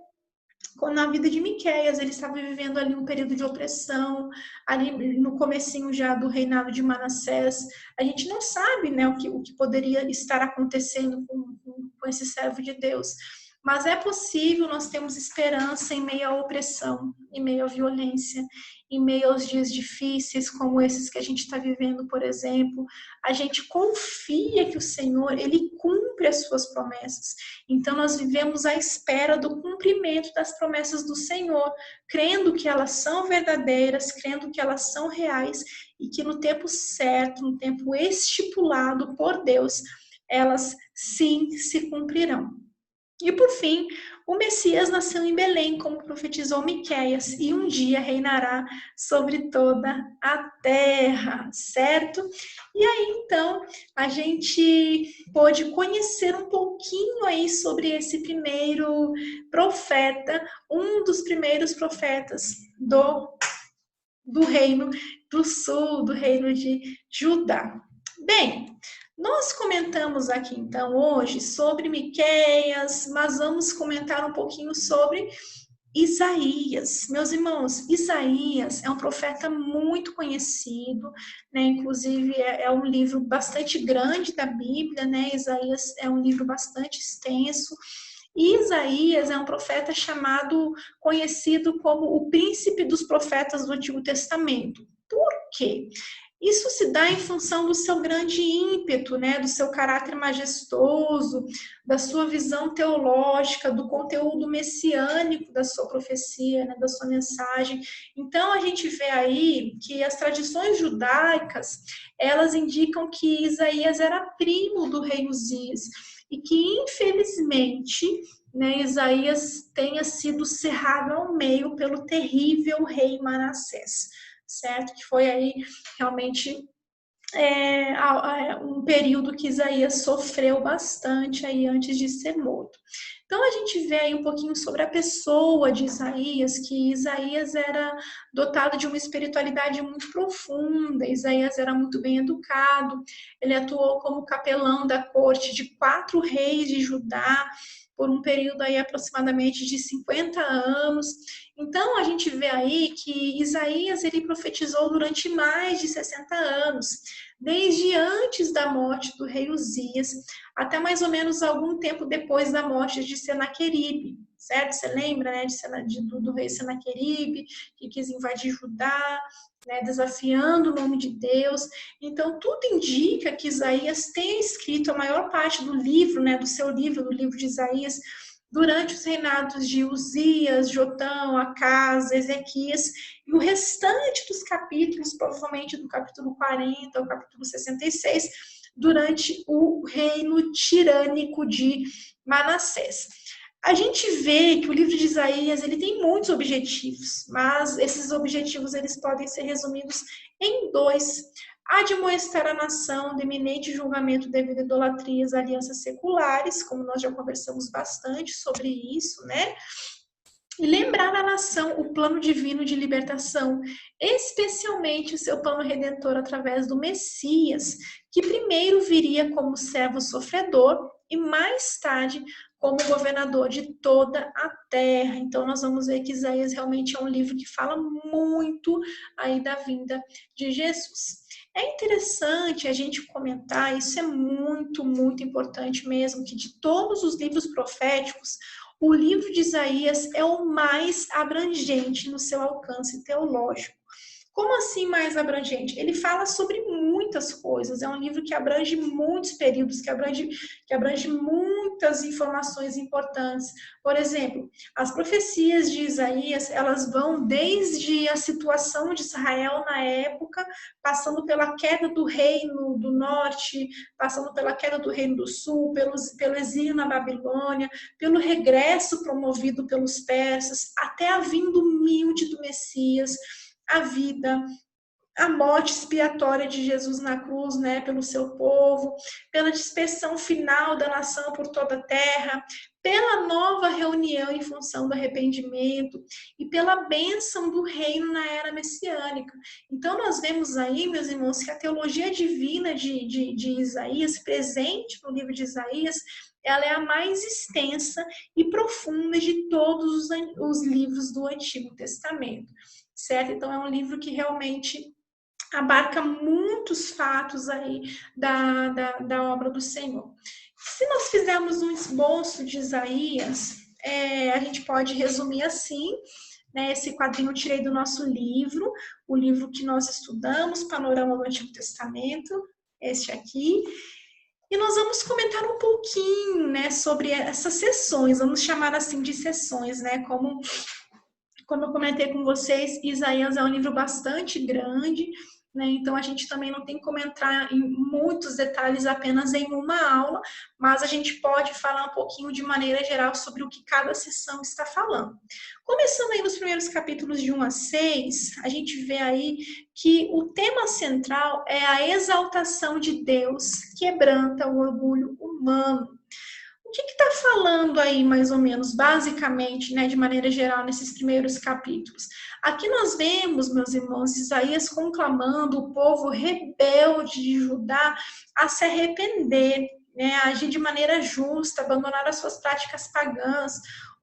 na vida de Miqueias. Ele estava vivendo ali um período de opressão, ali no comecinho já do reinado de Manassés. A gente não sabe, né, o que poderia estar acontecendo com esse servo de Deus. Mas é possível, nós temos esperança em meio à opressão, em meio à violência, em meio aos dias difíceis como esses que a gente está vivendo, por exemplo. A gente confia que o Senhor, ele cumpre as suas promessas. Então, nós vivemos à espera do cumprimento das promessas do Senhor, crendo que elas são verdadeiras, crendo que elas são reais e que no tempo certo, no tempo estipulado por Deus, elas sim se cumprirão. E por fim, o Messias nasceu em Belém, como profetizou Miqueias, e um dia reinará sobre toda a terra, certo? E aí, então, a gente pôde conhecer um pouquinho aí sobre esse primeiro profeta, um dos primeiros profetas do reino do sul, do reino de Judá. Bem, nós comentamos aqui então hoje sobre Miqueias, mas vamos comentar um pouquinho sobre Isaías. Meus irmãos, Isaías é um profeta muito conhecido, né? Inclusive é um livro bastante grande da Bíblia, né? Isaías é um livro bastante extenso. E Isaías é um profeta conhecido como o príncipe dos profetas do Antigo Testamento. Por quê? Isso se dá em função do seu grande ímpeto, né, do seu caráter majestoso, da sua visão teológica, do conteúdo messiânico da sua profecia, né, da sua mensagem. Então, a gente vê aí que as tradições judaicas, elas indicam que Isaías era primo do rei Uzias e que, infelizmente, né, Isaías tenha sido cerrado ao meio pelo terrível rei Manassés, certo? Que foi aí realmente um período que Isaías sofreu bastante aí antes de ser morto. Então a gente vê aí um pouquinho sobre a pessoa de Isaías, que Isaías era dotado de uma espiritualidade muito profunda, Isaías era muito bem educado, ele atuou como capelão da corte de 4 reis de Judá, por um período aí aproximadamente de 50 anos. Então a gente vê aí que Isaías ele profetizou durante mais de 60 anos, desde antes da morte do rei Uzias, até mais ou menos algum tempo depois da morte de Senaqueribe, certo? Você lembra, né, do rei Senaqueribe, que quis invadir Judá, né, desafiando o nome de Deus. Então, tudo indica que Isaías tenha escrito a maior parte do livro, né, do seu livro, do livro de Isaías, durante os reinados de Uzias, Jotão, Acaz, Ezequias, e o restante dos capítulos, provavelmente do capítulo 40 ao capítulo 66, durante o reino tirânico de Manassés. A gente vê que o livro de Isaías ele tem muitos objetivos, mas esses objetivos eles podem ser resumidos em 2. Admoestar a nação do iminente julgamento devido a idolatrias, alianças seculares, como nós já conversamos bastante sobre isso, né? E lembrar à nação o plano divino de libertação, especialmente o seu plano redentor através do Messias, que primeiro viria como servo sofredor e mais tarde como governador de toda a terra. Então nós vamos ver que Isaías realmente é um livro que fala muito aí da vinda de Jesus. É interessante a gente comentar, isso é muito, muito importante mesmo, que de todos os livros proféticos, o livro de Isaías é o mais abrangente no seu alcance teológico. Como assim mais abrangente? Ele fala sobre muitas coisas, é um livro que abrange muitos períodos, que abrange muitas informações importantes. Por exemplo, as profecias de Isaías, elas vão desde a situação de Israel na época, passando pela queda do reino do norte, passando pela queda do reino do sul, pelo exílio na Babilônia, pelo regresso promovido pelos persas, até a vinda humilde do Messias, a vida, a morte expiatória de Jesus na cruz, né, pelo seu povo, pela dispersão final da nação por toda a terra, pela nova reunião em função do arrependimento e pela bênção do reino na era messiânica. Então, nós vemos aí, meus irmãos, que a teologia divina de Isaías, presente no livro de Isaías, ela é a mais extensa e profunda de todos os livros do Antigo Testamento, certo? Então, é um livro que realmente abarca muitos fatos aí da obra do Senhor. Se nós fizermos um esboço de Isaías, a gente pode resumir assim, né? Esse quadrinho eu tirei do nosso livro, o livro que nós estudamos, Panorama do Antigo Testamento, este aqui. E nós vamos comentar um pouquinho, né, sobre essas sessões, vamos chamar assim de sessões, né? Como eu comentei com vocês, Isaías é um livro bastante grande, né? Então a gente também não tem como entrar em muitos detalhes apenas em uma aula, mas a gente pode falar um pouquinho de maneira geral sobre o que cada sessão está falando. Começando aí nos primeiros capítulos de 1 a 6, a gente vê aí que o tema central é a exaltação de Deus, quebranta o orgulho humano. O que está falando aí, mais ou menos, basicamente, né, de maneira geral, nesses primeiros capítulos? Aqui nós vemos, meus irmãos, Isaías conclamando o povo rebelde de Judá a se arrepender, né, agir de maneira justa, abandonar as suas práticas pagãs,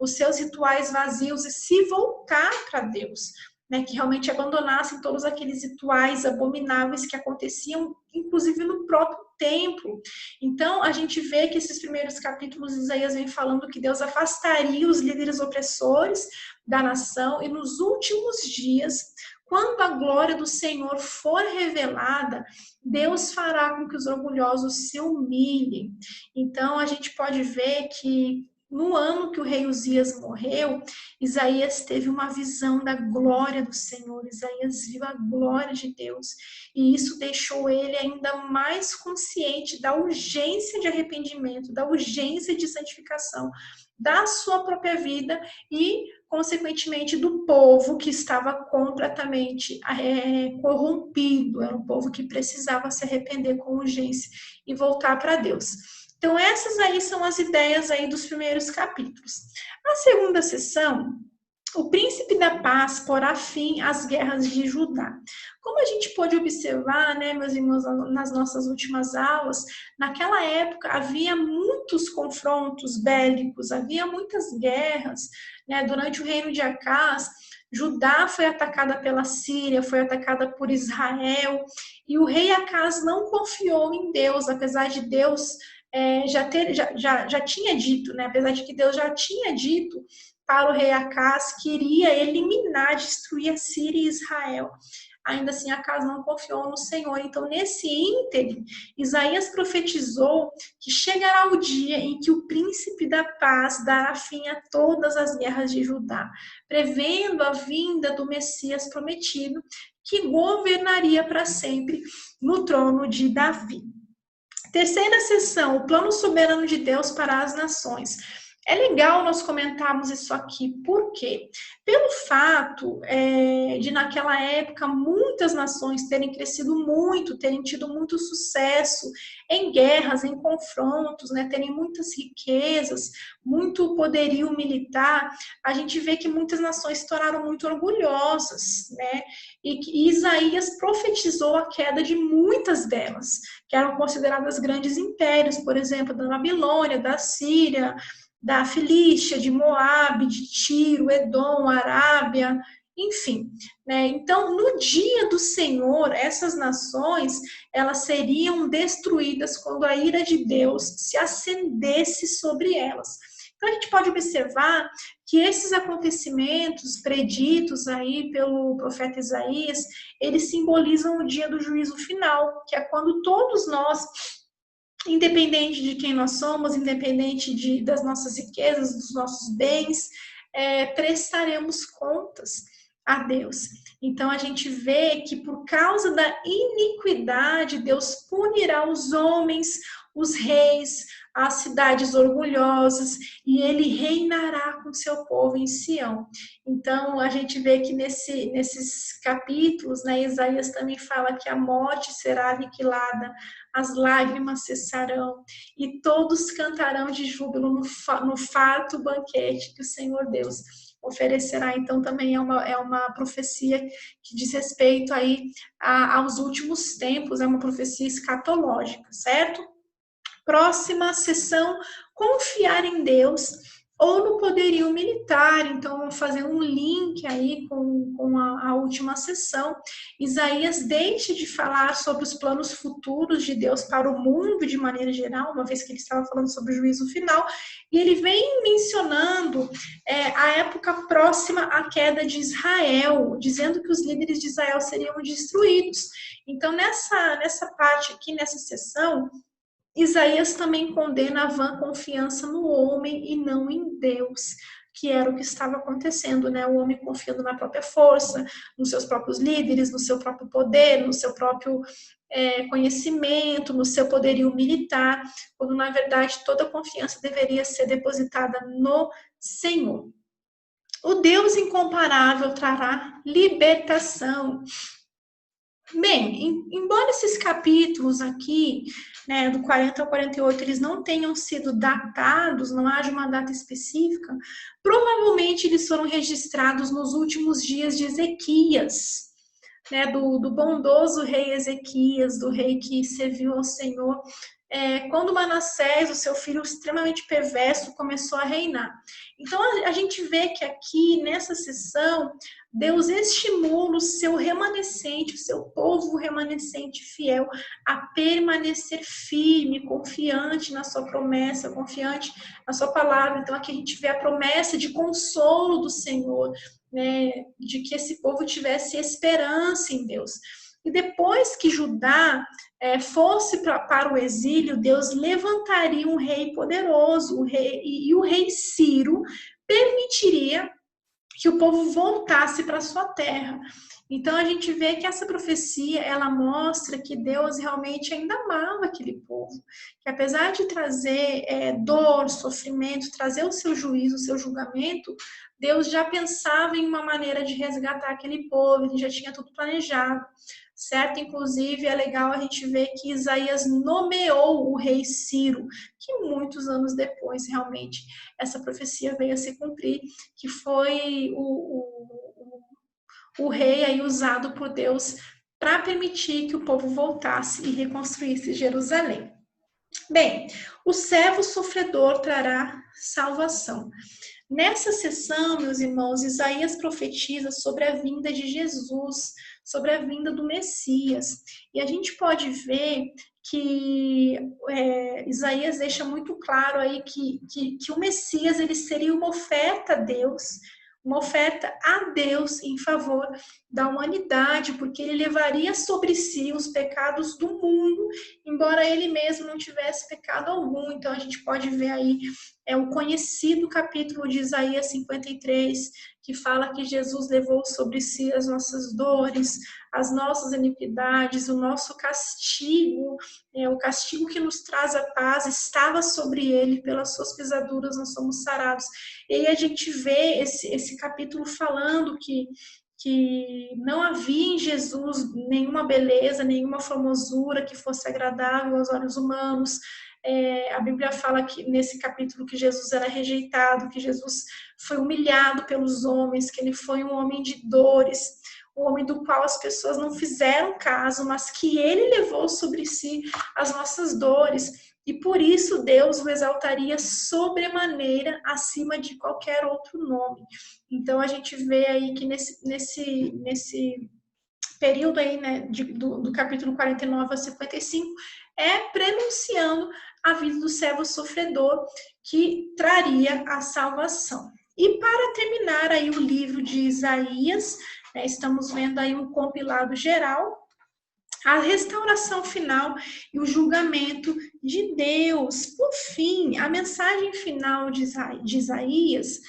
os seus rituais vazios e se voltar para Deus, né, que realmente abandonassem todos aqueles rituais abomináveis que aconteciam, inclusive no próprio templo. Então, a gente vê que esses primeiros capítulos, Isaías vem falando que Deus afastaria os líderes opressores da nação, e nos últimos dias, quando a glória do Senhor for revelada, Deus fará com que os orgulhosos se humilhem. Então, a gente pode ver que no ano que o rei Uzias morreu, Isaías teve uma visão da glória do Senhor. Isaías viu a glória de Deus. E isso deixou ele ainda mais consciente da urgência de arrependimento, da urgência de santificação da sua própria vida e, consequentemente, do povo que estava completamente corrompido. Era um povo que precisava se arrepender com urgência e voltar para Deus. Então, essas aí são as ideias aí dos primeiros capítulos. A segunda sessão, o príncipe da paz porá fim às guerras de Judá. Como a gente pôde observar, né, meus irmãos, nas nossas últimas aulas, naquela época havia muitos confrontos bélicos, havia muitas guerras, né, durante o reino de Acás. Judá foi atacada pela Síria, foi atacada por Israel, e o rei Acás não confiou em Deus, apesar de Deus já tinha dito, né? Apesar de que Deus já tinha dito para o rei Acás que iria eliminar, destruir a Síria e Israel. Ainda assim, Acás não confiou no Senhor. Então, nesse ínterim, Isaías profetizou que chegará o dia em que o príncipe da paz dará fim a todas as guerras de Judá, prevendo a vinda do Messias prometido, que governaria para sempre no trono de Davi. Terceira sessão, o plano soberano de Deus para as nações. É legal nós comentarmos isso aqui, por quê? Pelo fato de, naquela época, muitas nações terem crescido muito, terem tido muito sucesso em guerras, em confrontos, né, terem muitas riquezas, muito poderio militar, a gente vê que muitas nações se tornaram muito orgulhosas, né? E que Isaías profetizou a queda de muitas delas, que eram consideradas grandes impérios, por exemplo, da Babilônia, da Síria, da Filístia, de Moabe, de Tiro, Edom, Arábia, enfim, né? Então, no dia do Senhor, essas nações, elas seriam destruídas quando a ira de Deus se acendesse sobre elas. Então, a gente pode observar que esses acontecimentos preditos aí pelo profeta Isaías, eles simbolizam o dia do juízo final, que é quando todos nós, independente de quem nós somos, independente das nossas riquezas, dos nossos bens, prestaremos contas a Deus. Então a gente vê que por causa da iniquidade, Deus punirá os homens, os reis, as cidades orgulhosas, e ele reinará com seu povo em Sião. Então a gente vê que nesses capítulos, né, Isaías também fala que a morte será aniquilada, as lágrimas cessarão, e todos cantarão de júbilo no farto banquete que o Senhor Deus oferecerá. Então também é uma profecia que diz respeito aí aos últimos tempos, é uma profecia escatológica, certo? Próxima sessão, confiar em Deus ou no poderio militar. Então, vamos fazer um link aí com a última sessão. Isaías deixa de falar sobre os planos futuros de Deus para o mundo de maneira geral, uma vez que ele estava falando sobre o juízo final, e ele vem mencionando a época próxima à queda de Israel, dizendo que os líderes de Israel seriam destruídos. Então, nessa parte aqui, nessa sessão, Isaías também condena a vã confiança no homem e não em Deus, que era o que estava acontecendo, né? O homem confiando na própria força, nos seus próprios líderes, no seu próprio poder, no seu próprio conhecimento, no seu poderio militar, quando na verdade toda a confiança deveria ser depositada no Senhor. O Deus incomparável trará libertação. Bem, embora esses capítulos aqui, né, do 40 ao 48, eles não tenham sido datados, não haja uma data específica, provavelmente eles foram registrados nos últimos dias de Ezequias, né, do bondoso rei Ezequias, do rei que serviu ao Senhor quando Manassés, o seu filho extremamente perverso, começou a reinar. Então a gente vê que aqui nessa sessão Deus estimula o seu remanescente, o seu povo remanescente fiel, a permanecer firme, confiante na sua promessa, confiante na sua palavra. Então aqui a gente vê a promessa de consolo do Senhor, né, de que esse povo tivesse esperança em Deus. E depois que Judá fosse para o exílio, Deus levantaria um rei poderoso, e o rei Ciro permitiria que o povo voltasse para sua terra. Então a gente vê que essa profecia, ela mostra que Deus realmente ainda amava aquele povo, que apesar de trazer dor, sofrimento, trazer o seu juízo, o seu julgamento, Deus já pensava em uma maneira de resgatar aquele povo, ele já tinha tudo planejado, certo? Inclusive é legal a gente ver que Isaías nomeou o rei Ciro, que muitos anos depois realmente essa profecia veio a se cumprir, que foi o rei aí usado por Deus para permitir que o povo voltasse e reconstruísse Jerusalém. Bem, o servo sofredor trará salvação. Nessa sessão, meus irmãos, Isaías profetiza sobre a vinda de Jesus, sobre a vinda do Messias. E a gente pode ver que Isaías deixa muito claro aí que o Messias ele seria uma oferta a Deus, uma oferta a Deus em favor da humanidade, porque ele levaria sobre si os pecados do mundo, embora ele mesmo não tivesse pecado algum. Então a gente pode ver aí o conhecido capítulo de Isaías 53, que fala que Jesus levou sobre si as nossas dores, as nossas iniquidades, o nosso castigo, o castigo que nos traz a paz estava sobre ele, pelas suas pisaduras nós somos sarados. E aí a gente vê esse capítulo falando que não havia em Jesus nenhuma beleza, nenhuma formosura que fosse agradável aos olhos humanos. A Bíblia fala que nesse capítulo que Jesus era rejeitado, que Jesus foi humilhado pelos homens, que ele foi um homem de dores, um homem do qual as pessoas não fizeram caso, mas que ele levou sobre si as nossas dores. E por isso Deus o exaltaria sobremaneira acima de qualquer outro nome. Então a gente vê aí que nesse período aí, né, do capítulo 49 a 55, prenunciando a vida do servo sofredor que traria a salvação. E para terminar aí o livro de Isaías, né, estamos vendo aí um compilado geral, a restauração final e o julgamento de Deus. Por fim, a mensagem final de Isaías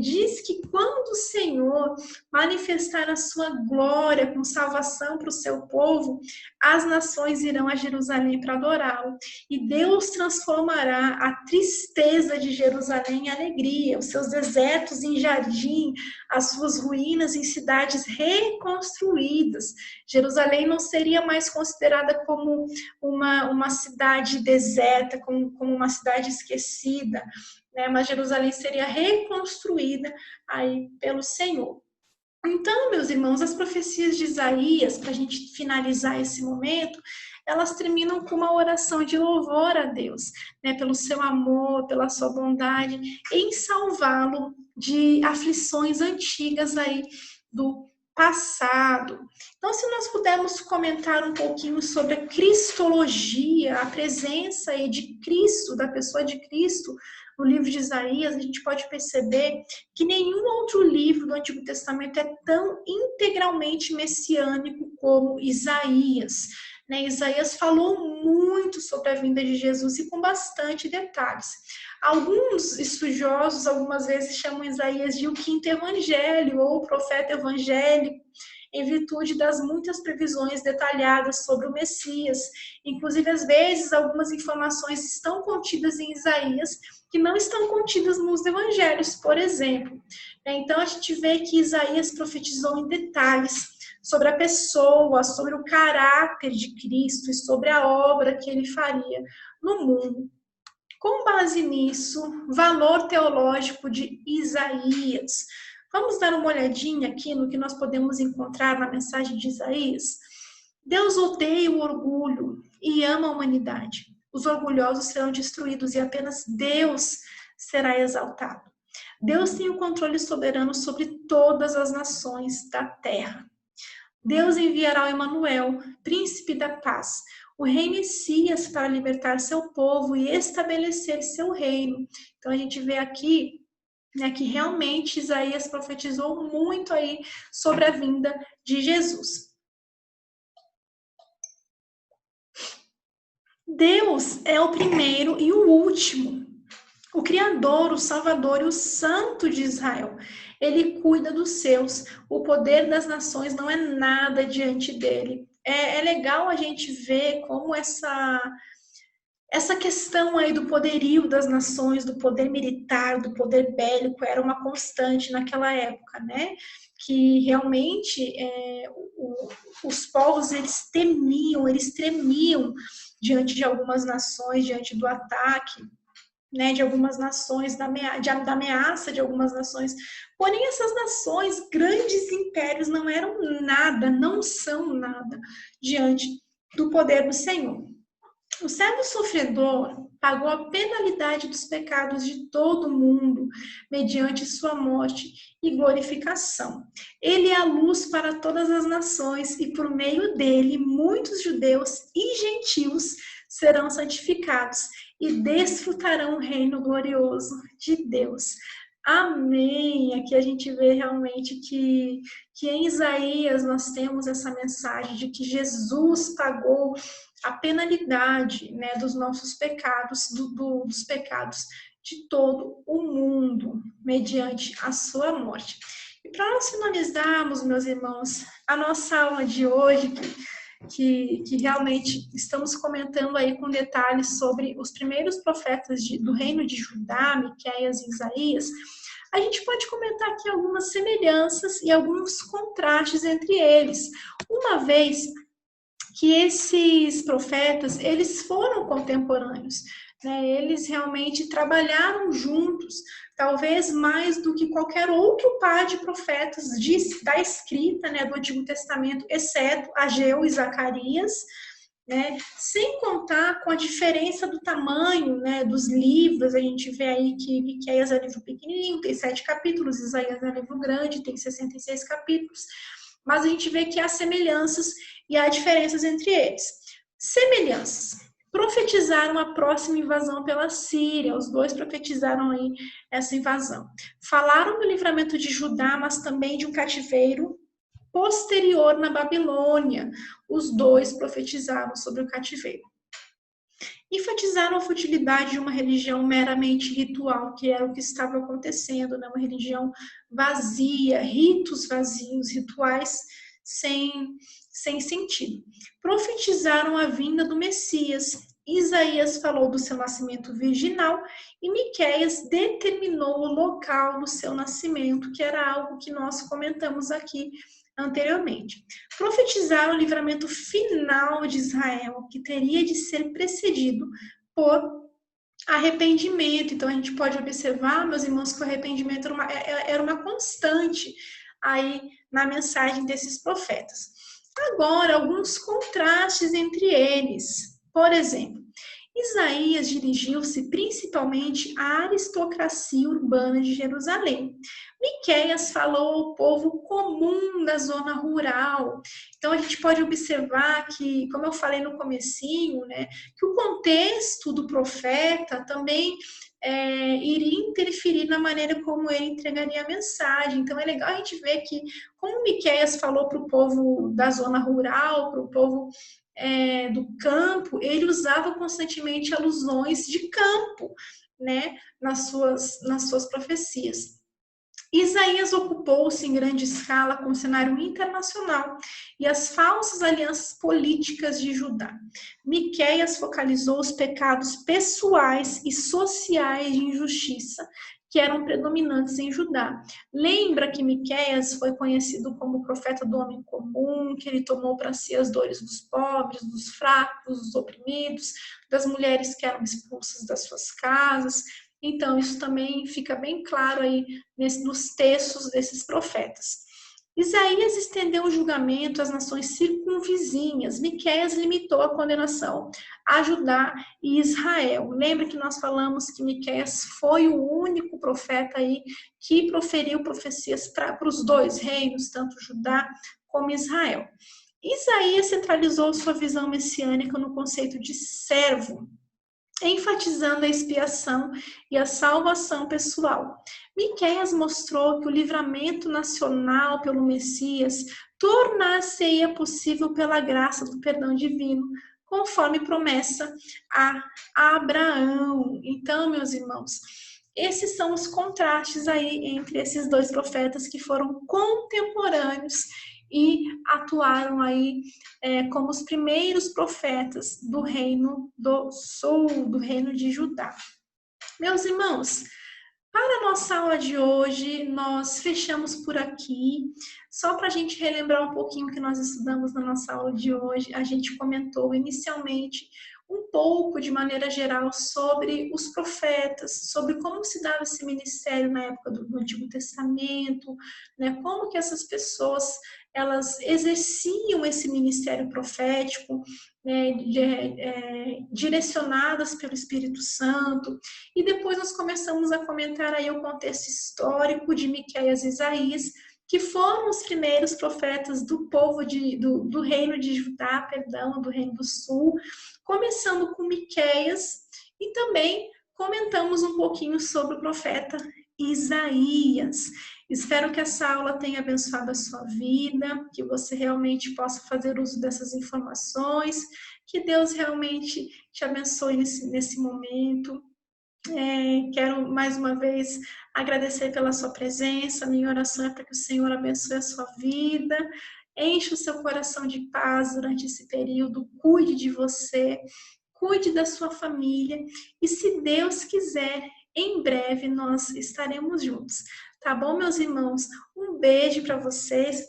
diz que quando o Senhor manifestar a sua glória com salvação para o seu povo, as nações irão a Jerusalém para adorá-lo. E Deus transformará a tristeza de Jerusalém em alegria, os seus desertos em jardim, as suas ruínas em cidades reconstruídas. Jerusalém não seria mais considerada como uma cidade deserta, como uma cidade esquecida, né? Mas Jerusalém seria reconstruída aí pelo Senhor. Então, meus irmãos, as profecias de Isaías, para a gente finalizar esse momento, elas terminam com uma oração de louvor a Deus, né, pelo seu amor, pela sua bondade, em salvá-lo de aflições antigas aí do passado. Então, se nós pudermos comentar um pouquinho sobre a cristologia, a presença aí de Cristo, da pessoa de Cristo, no livro de Isaías, a gente pode perceber que nenhum outro livro do Antigo Testamento é tão integralmente messiânico como Isaías. Né? Isaías falou muito sobre a vinda de Jesus e com bastante detalhes. Alguns estudiosos, algumas vezes, chamam Isaías de o quinto evangelho ou o profeta evangélico, em virtude das muitas previsões detalhadas sobre o Messias. Inclusive, às vezes, algumas informações estão contidas em Isaías que não estão contidas nos evangelhos, por exemplo. Então, a gente vê que Isaías profetizou em detalhes sobre a pessoa, sobre o caráter de Cristo e sobre a obra que ele faria no mundo. Com base nisso, valor teológico de Isaías. Vamos dar uma olhadinha aqui no que nós podemos encontrar na mensagem de Isaías? Deus odeia o orgulho e ama a humanidade. os orgulhosos serão destruídos e apenas Deus será exaltado. Deus tem o controle soberano sobre todas as nações da terra. Deus enviará o Emanuel, príncipe da paz, o rei Messias, para libertar seu povo e estabelecer seu reino. Então a gente vê aqui, né, que realmente Isaías profetizou muito aí sobre a vinda de Jesus. Deus é o primeiro e o último, o Criador, o Salvador e o Santo de Israel. Ele cuida dos seus. O poder das nações não é nada diante dele. É legal a gente ver como essa questão aí do poderio das nações, do poder militar, do poder bélico, era uma constante naquela época, né? Que realmente os povos, eles temiam, eles tremiam diante de algumas nações, diante do ataque, né, de algumas nações, da ameaça de algumas nações. Porém, essas nações, grandes impérios, não eram nada, não são nada diante do poder do Senhor. O servo sofredor pagou a penalidade dos pecados de todo mundo, mediante sua morte e glorificação. Ele é a luz para todas as nações, e por meio dele, muitos judeus e gentios serão santificados e desfrutarão o reino glorioso de Deus. Amém! Aqui a gente vê realmente que em Isaías nós temos essa mensagem de que Jesus pagou a penalidade, né, dos nossos pecados, dos pecados de todo o mundo, mediante a sua morte. E para nós finalizarmos, meus irmãos, a nossa aula de hoje, que realmente estamos comentando aí com detalhes sobre os primeiros profetas do reino de Judá, Miqueias e Isaías, a gente pode comentar aqui algumas semelhanças e alguns contrastes entre eles, uma vez que esses profetas, eles foram contemporâneos, né? Eles realmente trabalharam juntos, talvez mais do que qualquer outro par de profetas da escrita, né, do Antigo Testamento, exceto Ageu e Zacarias, né? Sem contar com a diferença do tamanho, né, dos livros. A gente vê aí que Miqueias é um livro pequenininho, tem 7 capítulos, Isaías é um livro grande, tem 66 capítulos, mas a gente vê que há semelhanças e há diferenças entre eles. Semelhanças. Profetizaram a próxima invasão pela Síria, os dois profetizaram aí essa invasão. Falaram do livramento de Judá, mas também de um cativeiro posterior na Babilônia. Os dois profetizaram sobre o cativeiro. Enfatizaram a futilidade de uma religião meramente ritual, que era o que estava acontecendo, né? Uma religião vazia, ritos vazios, rituais sem sentido. Profetizaram a vinda do Messias. Isaías falou do seu nascimento virginal e Miqueias determinou o local do seu nascimento, que era algo que nós comentamos aqui anteriormente. Profetizaram o livramento final de Israel, que teria de ser precedido por arrependimento. Então a gente pode observar, meus irmãos, que o arrependimento era uma constante aí na mensagem desses profetas. Agora, alguns contrastes entre eles. Por exemplo, Isaías dirigiu-se principalmente à aristocracia urbana de Jerusalém. Miqueias falou ao povo comum da zona rural. Então a gente pode observar que, como eu falei no comecinho, né, que o contexto do profeta também iria interferir na maneira como ele entregaria a mensagem. Então é legal a gente ver que, como Miqueias falou para o povo da zona rural, para o povo do campo, ele usava constantemente alusões de campo, né, nas suas profecias. Isaías ocupou-se em grande escala com o cenário internacional e as falsas alianças políticas de Judá. Miqueias focalizou os pecados pessoais e sociais de injustiça que eram predominantes em Judá. Lembra que Miqueias foi conhecido como o profeta do homem comum, que ele tomou para si as dores dos pobres, dos fracos, dos oprimidos, das mulheres que eram expulsas das suas casas. Então, isso também fica bem claro aí nos textos desses profetas. Isaías estendeu o julgamento às nações circunvizinhas. Miqueias limitou a condenação a Judá e Israel. Lembra que nós falamos que Miqueias foi o único profeta aí que proferiu profecias para os dois reinos, tanto Judá como Israel. Isaías centralizou sua visão messiânica no conceito de servo, enfatizando a expiação e a salvação pessoal. Miqueias mostrou que o livramento nacional pelo Messias tornar-se-ia possível pela graça do perdão divino, conforme promessa a Abraão. Então, meus irmãos, esses são os contrastes aí entre esses dois profetas que foram contemporâneos e atuaram aí como os primeiros profetas do reino do sul, do reino de Judá. Meus irmãos, para a nossa aula de hoje, nós fechamos por aqui. Só para a gente relembrar um pouquinho o que nós estudamos na nossa aula de hoje, a gente comentou inicialmente um pouco, de maneira geral, sobre os profetas, sobre como se dava esse ministério na época do Antigo Testamento, né? Como que essas pessoas elas exerciam esse ministério profético, né, direcionadas pelo Espírito Santo. E depois nós começamos a comentar aí o contexto histórico de Miqueias e Isaías, que foram os primeiros profetas do povo do reino de Judá, do reino do sul, começando com Miqueias, e também comentamos um pouquinho sobre o profeta Isaías. Espero que essa aula tenha abençoado a sua vida, que você realmente possa fazer uso dessas informações, que Deus realmente te abençoe nesse momento. Quero mais uma vez agradecer pela sua presença. Minha oração é para que o Senhor abençoe a sua vida, enche o seu coração de paz durante esse período, cuide de você, cuide da sua família e, se Deus quiser, em breve nós estaremos juntos. Tá bom, meus irmãos? Um beijo para vocês.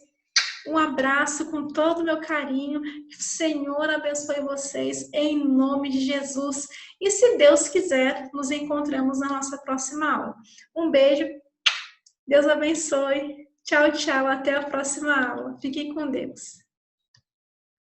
Um abraço com todo o meu carinho. Que o Senhor abençoe vocês em nome de Jesus. E se Deus quiser, nos encontramos na nossa próxima aula. Um beijo. Deus abençoe. Tchau, tchau. Até a próxima aula. Fiquem com Deus.